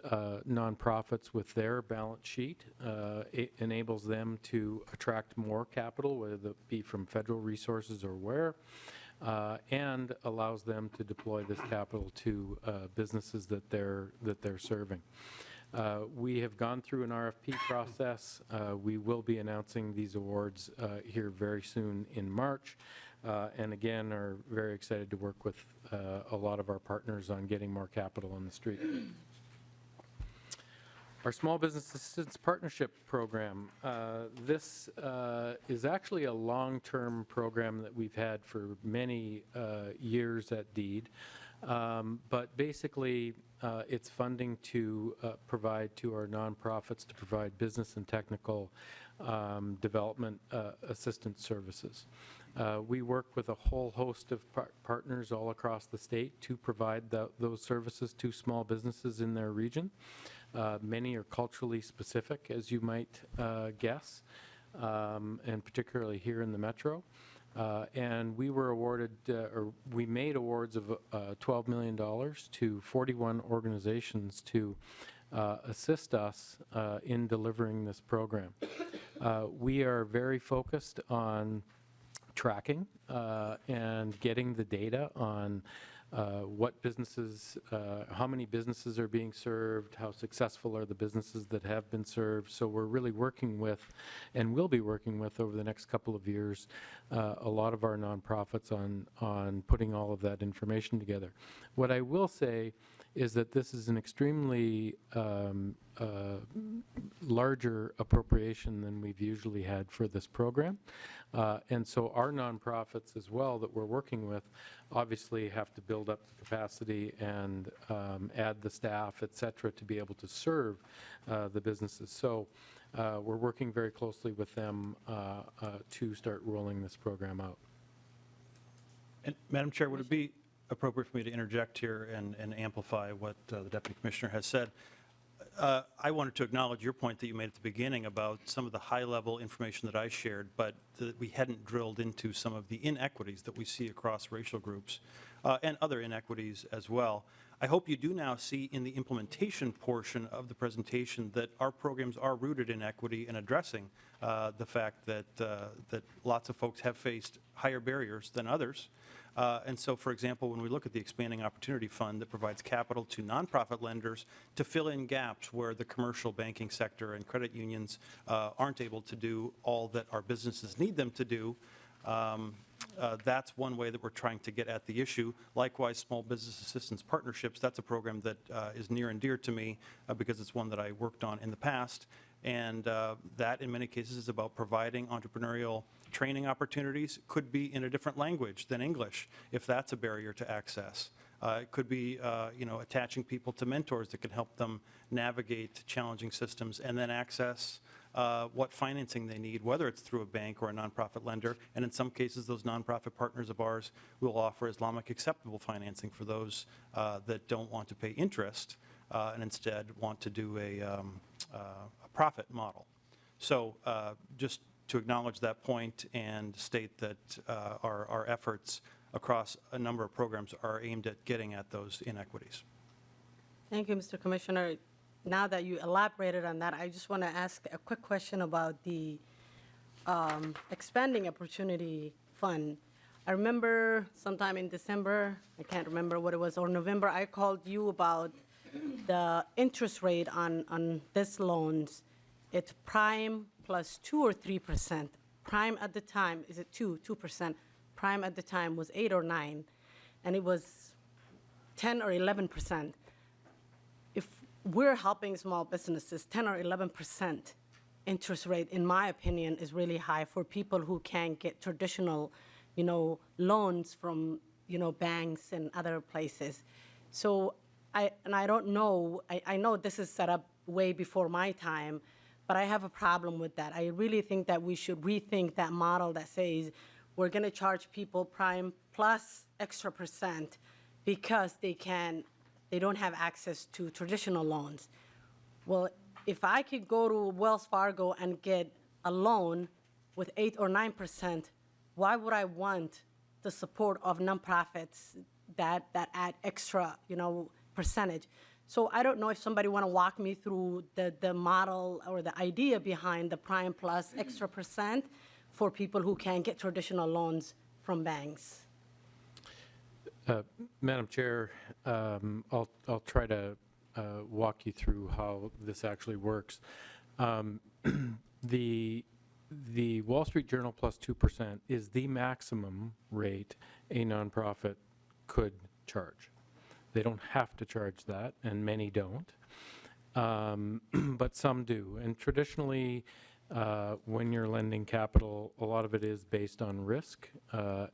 nonprofits with their balance sheet. It enables them to attract more capital, whether it be from federal resources or where, and allows them to deploy this capital to businesses that they're serving. We have gone through an RFP process. We will be announcing these awards here very soon in March. And again, are very excited to work with a lot of our partners on getting more capital on the street. Our Small Business Assistance Partnership Program. This is actually a long-term program that we've had for many years at DEED. But basically, it's funding to provide to our nonprofits to provide business and technical development assistance services. We work with a whole host of partners all across the state to provide those services to small businesses in their region. Many are culturally specific, as you might guess, and particularly here in the metro. And we were awarded, or we made awards of $12 million to 41 organizations to assist us in delivering this program. We are very focused on tracking and getting the data on what businesses, how many businesses are being served, how successful are the businesses that have been served. So we're really working with, and will be working with over the next couple of years, a lot of our nonprofits on putting all of that information together. What I will say is that this is an extremely larger appropriation than we've usually had for this program. And so our nonprofits as well that we're working with obviously have to build up the capacity and add the staff, et cetera, to be able to serve the businesses. So we're working very closely with them to start rolling this program out. And Madam Chair, would it be appropriate for me to interject here and amplify what the Deputy Commissioner has said? I wanted to acknowledge your point that you made at the beginning about some of the high-level information that I shared, but that we hadn't drilled into some of the inequities that we see across racial groups and other inequities as well. I hope you do now see in the implementation portion of the presentation that our programs are rooted in equity and addressing the fact that lots of folks have faced higher barriers than others. And so, for example, when we look at the Expanding Opportunity Fund that provides capital to nonprofit lenders to fill in gaps where the commercial banking sector and credit unions aren't able to do all that our businesses need them to do, that's one way that we're trying to get at the issue. Likewise, Small Business Assistance Partnerships, that's a program that is near and dear to me because it's one that I worked on in the past. And that, in many cases, is about providing entrepreneurial training opportunities. Could be in a different language than English, if that's a barrier to access. It could be, attaching people to mentors that can help them navigate challenging systems and then access what financing they need, whether it's through a bank or a nonprofit lender. And in some cases, those nonprofit partners of ours will offer Islamic acceptable financing for those that don't want to pay interest and instead want to do a profit model. So just to acknowledge that point and state that our efforts across a number of programs are aimed at getting at those inequities. Thank you, Mr. Commissioner. Now that you elaborated on that, I just want to ask a quick question about the expanding opportunity fund. I remember sometime in December, I can't remember what it was, or November, I called you about the interest rate on this loans. It's prime plus 2 or 3%. Prime at the time, is it 2%? Prime at the time was 8 or 9, and it was 10 or 11%. If we're helping small businesses, 10 or 11% interest rate, in my opinion, is really high for people who can't get traditional, loans from, banks and other places. So I don't know, I know this is set up way before my time, but I have a problem with that. I really think that we should rethink that model that says we're going to charge people prime plus extra percent because they don't have access to traditional loans. Well, if I could go to Wells Fargo and get a loan with 8 or 9%, why would I want the support of nonprofits that add extra, percentage? So I don't know if somebody want to walk me through the model or the idea behind the prime plus extra percent for people who can't get traditional loans from banks. Madam Chair, I'll try to walk you through how this actually works. The Wall Street Journal plus 2% is the maximum rate a nonprofit could charge. They don't have to charge that, and many don't, but some do. And traditionally, when you're lending capital, a lot of it is based on risk,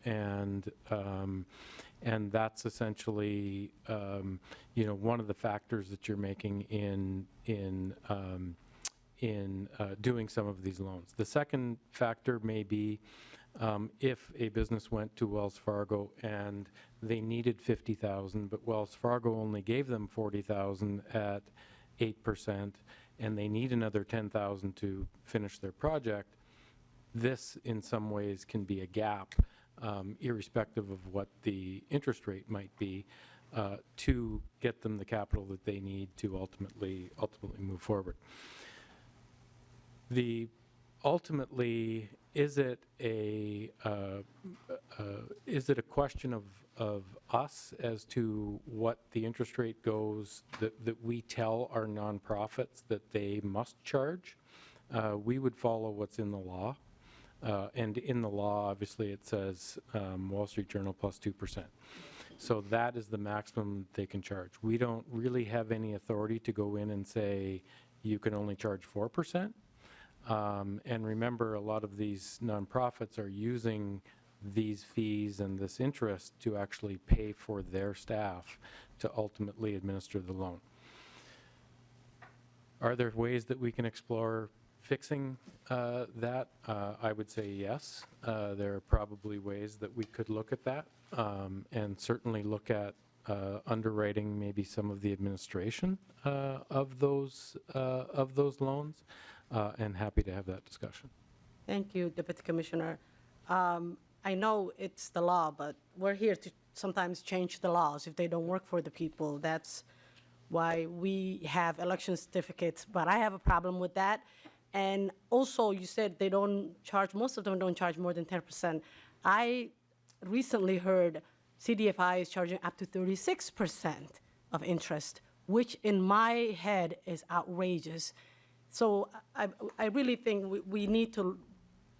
and that's essentially, one of the factors that you're making in doing some of these loans. The second factor may be if a business went to Wells Fargo and they needed $50,000, but Wells Fargo only gave them $40,000 at 8%, and they need another $10,000 to finish their project. This, in some ways, can be a gap, irrespective of what the interest rate might be, to get them the capital that they need to ultimately move forward. Ultimately, is it a question of us as to what the interest rate goes that we tell our nonprofits that they must charge? We would follow what's in the law, and in the law, obviously, it says Wall Street Journal plus 2%. So that is the maximum they can charge. We don't really have any authority to go in and say you can only charge 4%. And remember, a lot of these nonprofits are using these fees and this interest to actually pay for their staff to ultimately administer the loan. Are there ways that we can explore fixing that? I would say yes. There are probably ways that we could look at that, and certainly look at underwriting maybe some of the administration of those loans. And happy to have that discussion. Thank you, Deputy Commissioner. I know it's the law, but we're here to sometimes change the laws if they don't work for the people. That's why we have election certificates, but I have a problem with that. And also, you said they don't charge, most of them don't charge more than 10%. I recently heard CDFI is charging up to 36% of interest, which in my head is outrageous. So I really think we need to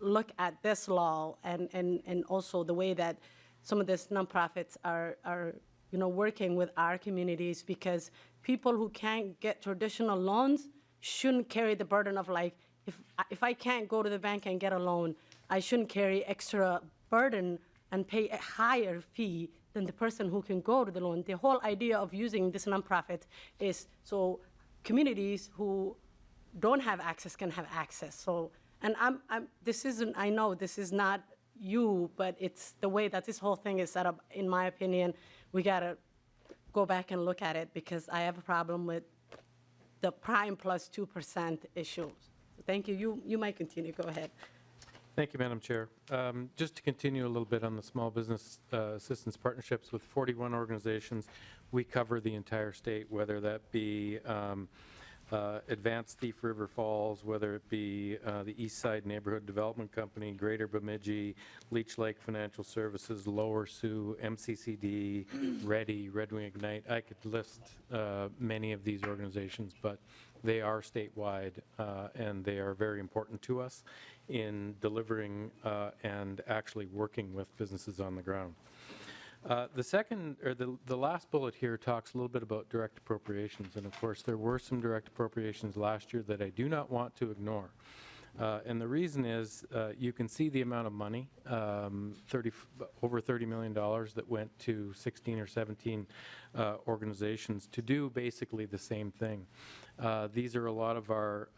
look at this law and also the way that some of these nonprofits are working with our communities, because people who can't get traditional loans shouldn't carry the burden of, like, if I can't go to the bank and get a loan, I shouldn't carry extra burden and pay a higher fee than the person who can go to the loan. The whole idea of using this nonprofit is so communities who don't have access can have access. So, and I know this is not you, but it's the way that this whole thing is set up. In my opinion, we gotta go back and look at it, because I have a problem with the prime plus 2% issues. Thank you. You might continue. Go ahead. Thank you, Madam Chair. Just to continue a little bit on the small business assistance partnerships with 41 organizations, we cover the entire state, whether that be Advanced Thief River Falls, whether it be the East Side Neighborhood Development Company, Greater Bemidji, Leech Lake Financial Services, Lower Sioux, MCCD, Ready, Red Wing Ignite. I could list many of these organizations, but they are statewide and they are very important to us in delivering and actually working with businesses on the ground. The second, or the last bullet here talks a little bit about direct appropriations, and of course there were some direct appropriations last year that I do not want to ignore. And the reason is you can see the amount of money, over $30 million that went to 16 or 17 organizations to do basically the same thing. These are a lot of our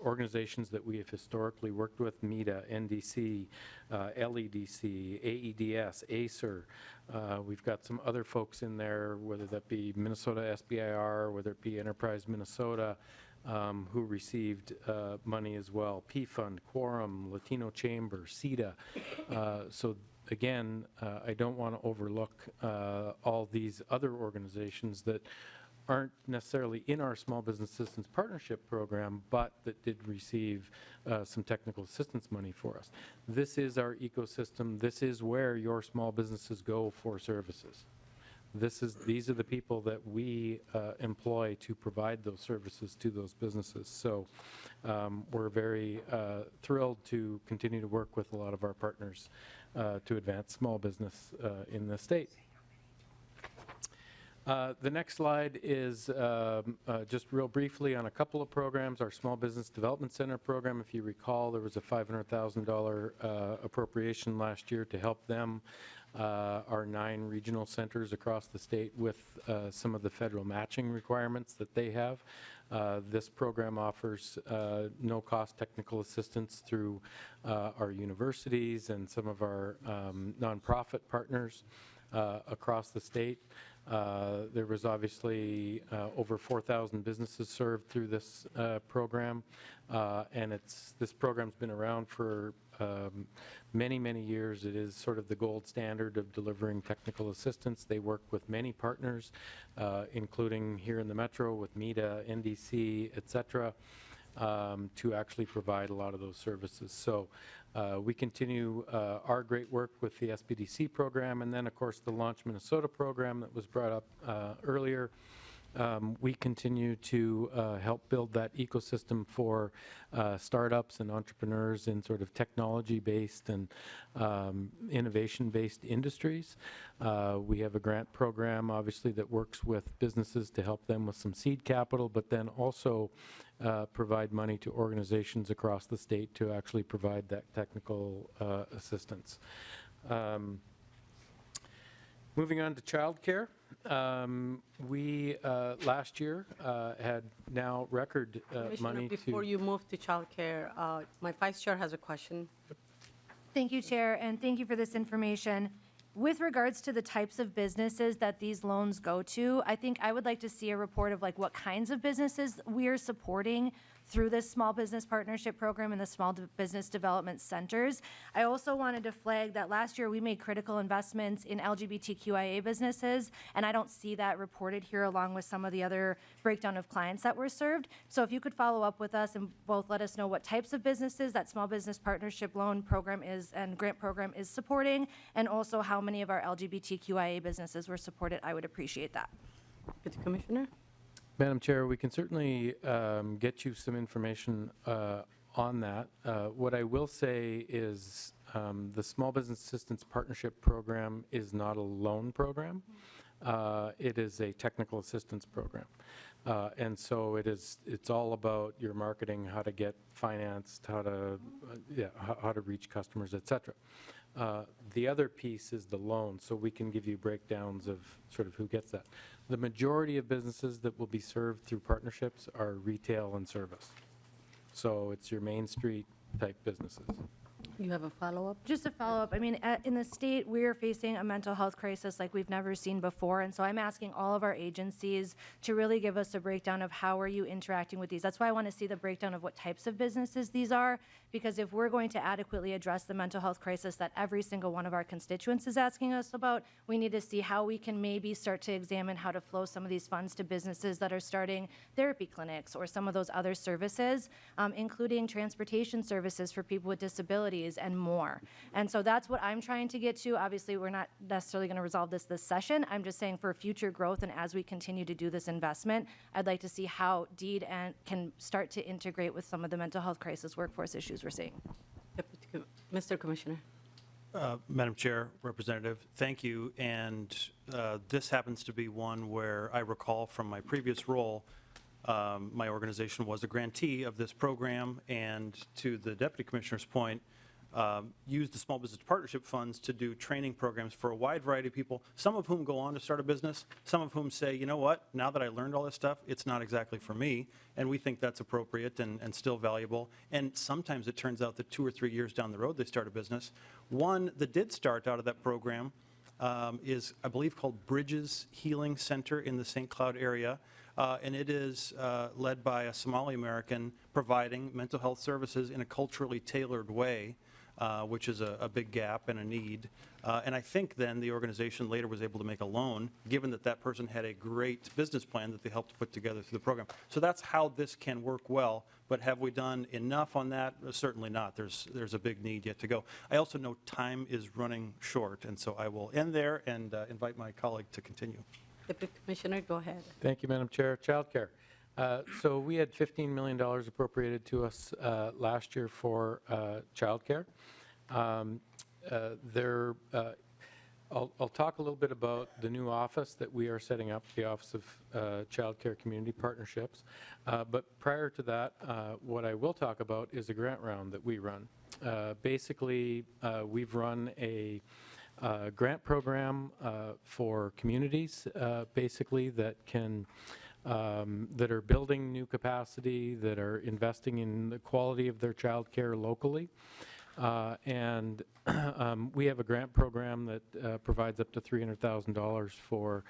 organizations that we have historically worked with: MEDA, NDC, LEDC, AEDS, ACER. We've got some other folks in there, whether that be Minnesota SBIR, whether it be Enterprise Minnesota, who received money as well, P-Fund, Quorum, Latino Chamber, CETA. So again, I don't want to overlook all these other organizations that aren't necessarily in our Small Business Assistance Partnership Program, but that did receive some technical assistance money for us. This is our ecosystem. This is where your small businesses go for services. These are the people that we employ to provide those services to those businesses. So we're very thrilled to continue to work with a lot of our partners to advance small business in the state. The next slide is just real briefly on a couple of programs. Our Small Business Development Center program, if you recall, there was a $500,000 appropriation last year to help them, our 9 regional centers across the state, with some of the federal matching requirements that they have. This program offers no-cost technical assistance through our universities and some of our nonprofit partners across the state. There was obviously over 4,000 businesses served through this program, and this program's been around for many, many years. It is sort of the gold standard of delivering technical assistance. They work with many partners, including here in the Metro with MEDA, NDC, et cetera, to actually provide a lot of those services. So we continue our great work with the SBDC program, and then of course the Launch Minnesota program that was brought up earlier. We continue to help build that ecosystem for startups and entrepreneurs in sort of technology-based and innovation-based industries. We have a grant program, obviously, that works with businesses to help them with some seed capital, but then also provide money to organizations across the state to actually provide that technical assistance. Moving on to childcare. We last year had now record money to... Before you move to childcare, my vice chair has a question. Thank you, Chair, and thank you for this information. With regards to the types of businesses that these loans go to, I think I would like to see a report of like what kinds of businesses we are supporting through this small business partnership program and the small business development centers. I also wanted to flag that last year we made critical investments in LGBTQIA businesses, and I don't see that reported here along with some of the other breakdown of clients that were served. So if you could follow up with us and both let us know what types of businesses that small business partnership loan program is and grant program is supporting, and also how many of our LGBTQIA businesses were supported, I would appreciate that. Deputy Commissioner? Madam Chair, we can certainly get you some information on that. What I will say is the Small Business Assistance Partnership Program is not a loan program. It is a technical assistance program. And so it's all about your marketing, how to get financed, how to reach customers, et cetera. The other piece is the loan, so we can give you breakdowns of sort of who gets that. The majority of businesses that will be served through partnerships are retail and service. So it's your Main Street type businesses. You have a follow-up? Just a follow-up, I mean, in the state, we're facing a mental health crisis like we've never seen before, and so I'm asking all of our agencies to really give us a breakdown of how are you interacting with these. That's why I want to see the breakdown of what types of businesses these are, because if we're going to adequately address the mental health crisis that every single one of our constituents is asking us about, we need to see how we can maybe start to examine how to flow some of these funds to businesses that are starting therapy clinics or some of those other services, including transportation services for people with disabilities and more. And so that's what I'm trying to get to. Obviously, we're not necessarily going to resolve this session. I'm just saying for future growth and as we continue to do this investment, I'd like to see how DEED can start to integrate with some of the mental health crisis workforce issues we're seeing. Mr. Commissioner. Madam Chair, Representative, thank you. And this happens to be one where I recall from my previous role, my organization was a grantee of this program, and to the Deputy Commissioner's point, used the Small Business Partnership Funds to do training programs for a wide variety of people, some of whom go on to start a business, some of whom say, you know what, now that I learned all this stuff, it's not exactly for me, and we think that's appropriate and still valuable. And sometimes it turns out that 2 or 3 years down the road, they start a business. One that did start out of that program is, I believe, called Bridges Healing Center in the St. Cloud area. And it is led by a Somali American providing mental health services in a culturally tailored way, which is a big gap and a need. And I think then the organization later was able to make a loan, given that that person had a great business plan that they helped put together through the program. So that's how this can work well. But have we done enough on that? Certainly not. There's a big need yet to go. I also know time is running short, and so I will end there and invite my colleague to continue. Deputy Commissioner, go ahead. Thank you, Madam Chair. Childcare. So we had $15 million appropriated to us last year for childcare. I'll talk a little bit about the new office that we are setting up, the Office of Child Care Community Partnerships. But prior to that, what I will talk about is a grant round that we run. Basically, we've run a grant program for communities, basically, that are building new capacity, that are investing in the quality of their child care locally. And we have a grant program that provides up to $300,000 for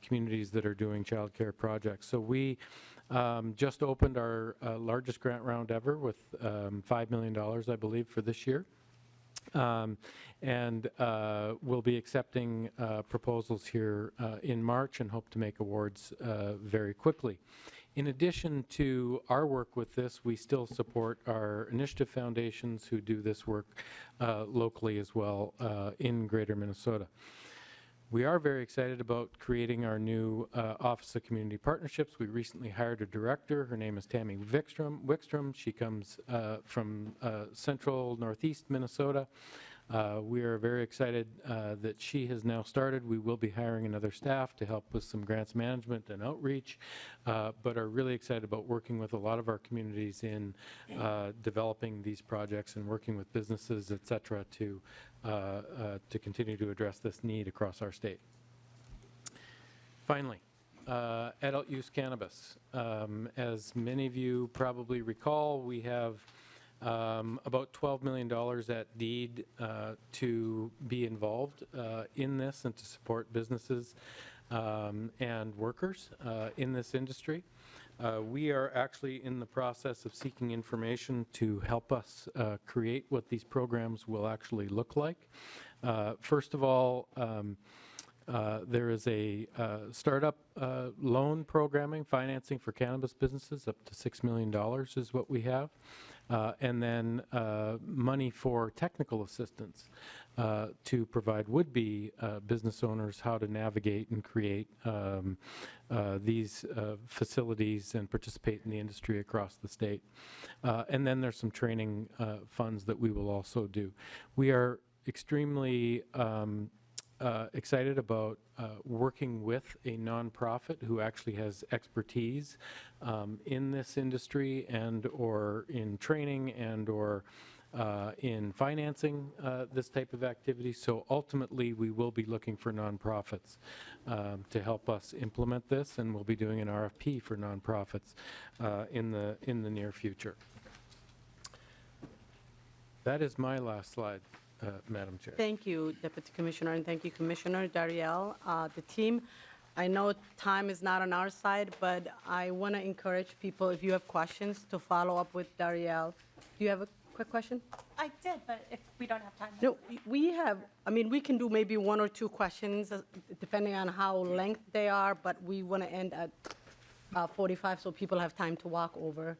communities that are doing child care projects. So we just opened our largest grant round ever with $5 million, I believe, for this year. And we'll be accepting proposals here in March and hope to make awards very quickly. In addition to our work with this, we still support our initiative foundations who do this work locally as well in Greater Minnesota. We are very excited about creating our new Office of Community Partnerships. We recently hired a director. Her name is Tammy Wickstrom. She comes from central northeast Minnesota. We are very excited that she has now started. We will be hiring another staff to help with some grants management and outreach, but are really excited about working with a lot of our communities in developing these projects and working with businesses, et cetera, to continue to address this need across our state. Finally, adult use cannabis. As many of you probably recall, we have about $12 million at DEED to be involved in this and to support businesses and workers in this industry. We are actually in the process of seeking information to help us create what these programs will actually look like. First of all, there is a startup loan programming financing for cannabis businesses. Up to $6 million is what we have. And then money for technical assistance to provide would-be business owners how to navigate and create these facilities and participate in the industry across the state. And then there's some training funds that we will also do. We are extremely excited about working with a nonprofit who actually has expertise in this industry and or in training and or in financing this type of activity. So ultimately, we will be looking for nonprofits to help us implement this, and we'll be doing an RFP for nonprofits in the near future. That is my last slide, Madam Chair. Thank you, Deputy Commissioner, and thank you, Commissioner Dariel, the team. I know time is not on our side, but I want to encourage people, if you have questions, to follow up with Dariel. Do you have a quick question? I did, but if we don't have time. No, we have, I mean, we can do maybe 1 or 2 questions, depending on how length they are, but we want to end at 45, so people have time to walk over.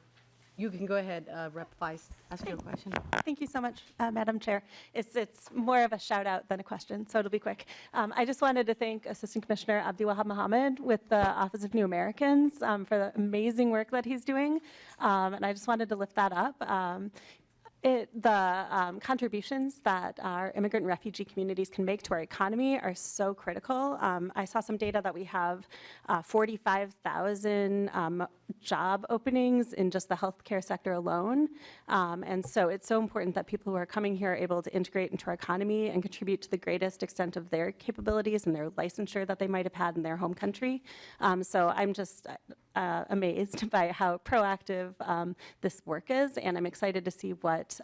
You can go ahead, Rep. Weiss, ask your question. Thank you so much, Madam Chair. It's more of a shout out than a question, so it'll be quick. I just wanted to thank Assistant Commissioner Abdi Wahab Mohammed with the Office of New Americans for the amazing work that he's doing, and I just wanted to lift that up. The contributions that our immigrant and refugee communities can make to our economy are so critical. I saw some data that we have 45,000 job openings in just the healthcare sector alone. And so it's so important that people who are coming here are able to integrate into our economy and contribute to the greatest extent of their capabilities and their licensure that they might have had in their home country. So I'm just amazed by how proactive this work is, and I'm excited to see what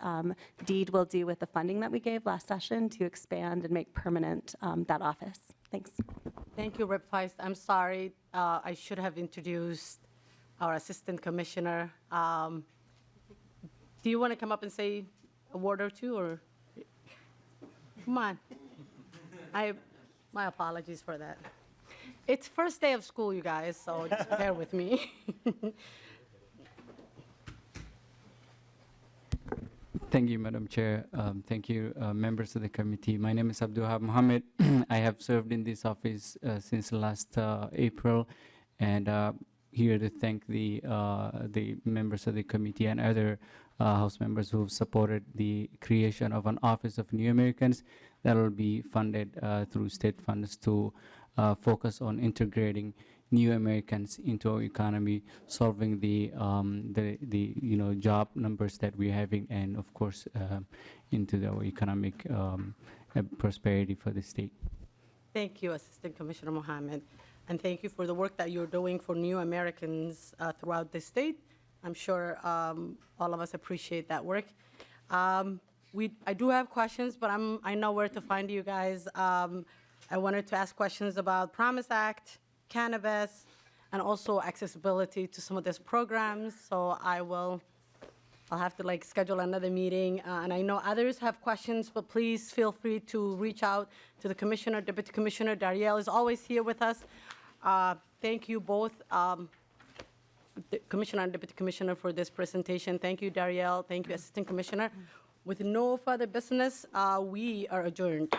DEED will do with the funding that we gave last session to expand and make permanent that office. Thanks. Thank you, Rep. Feist. I'm sorry, I should have introduced our Assistant Commissioner. Do you want to come up and say a word or two, or? Come on. My apologies for that. It's first day of school, you guys, so just bear with me. Thank you, Madam Chair. Thank you, members of the committee. My name is Abdul Wahab Mohammed. I have served in this office since last April, and here to thank the members of the committee and other House members who have supported the creation of an Office of New Americans that will be funded through state funds to focus on integrating new Americans into our economy, solving the job numbers that we're having, and of course into our economic prosperity for the state. Thank you, Assistant Commissioner Mohammed, and thank you for the work that you're doing for new Americans throughout the state. I'm sure all of us appreciate that work. I do have questions, but I know where to find you guys. I wanted to ask questions about Promise Act, cannabis, and also accessibility to some of these programs. So I'll have to schedule another meeting. And I know others have questions, but please feel free to reach out to the Commissioner. Deputy Commissioner Dariel is always here with us. Thank you both, the Commissioner and Deputy Commissioner, for this presentation. Thank you, Dariel. Thank you, Assistant Commissioner. With no further business, we are adjourned.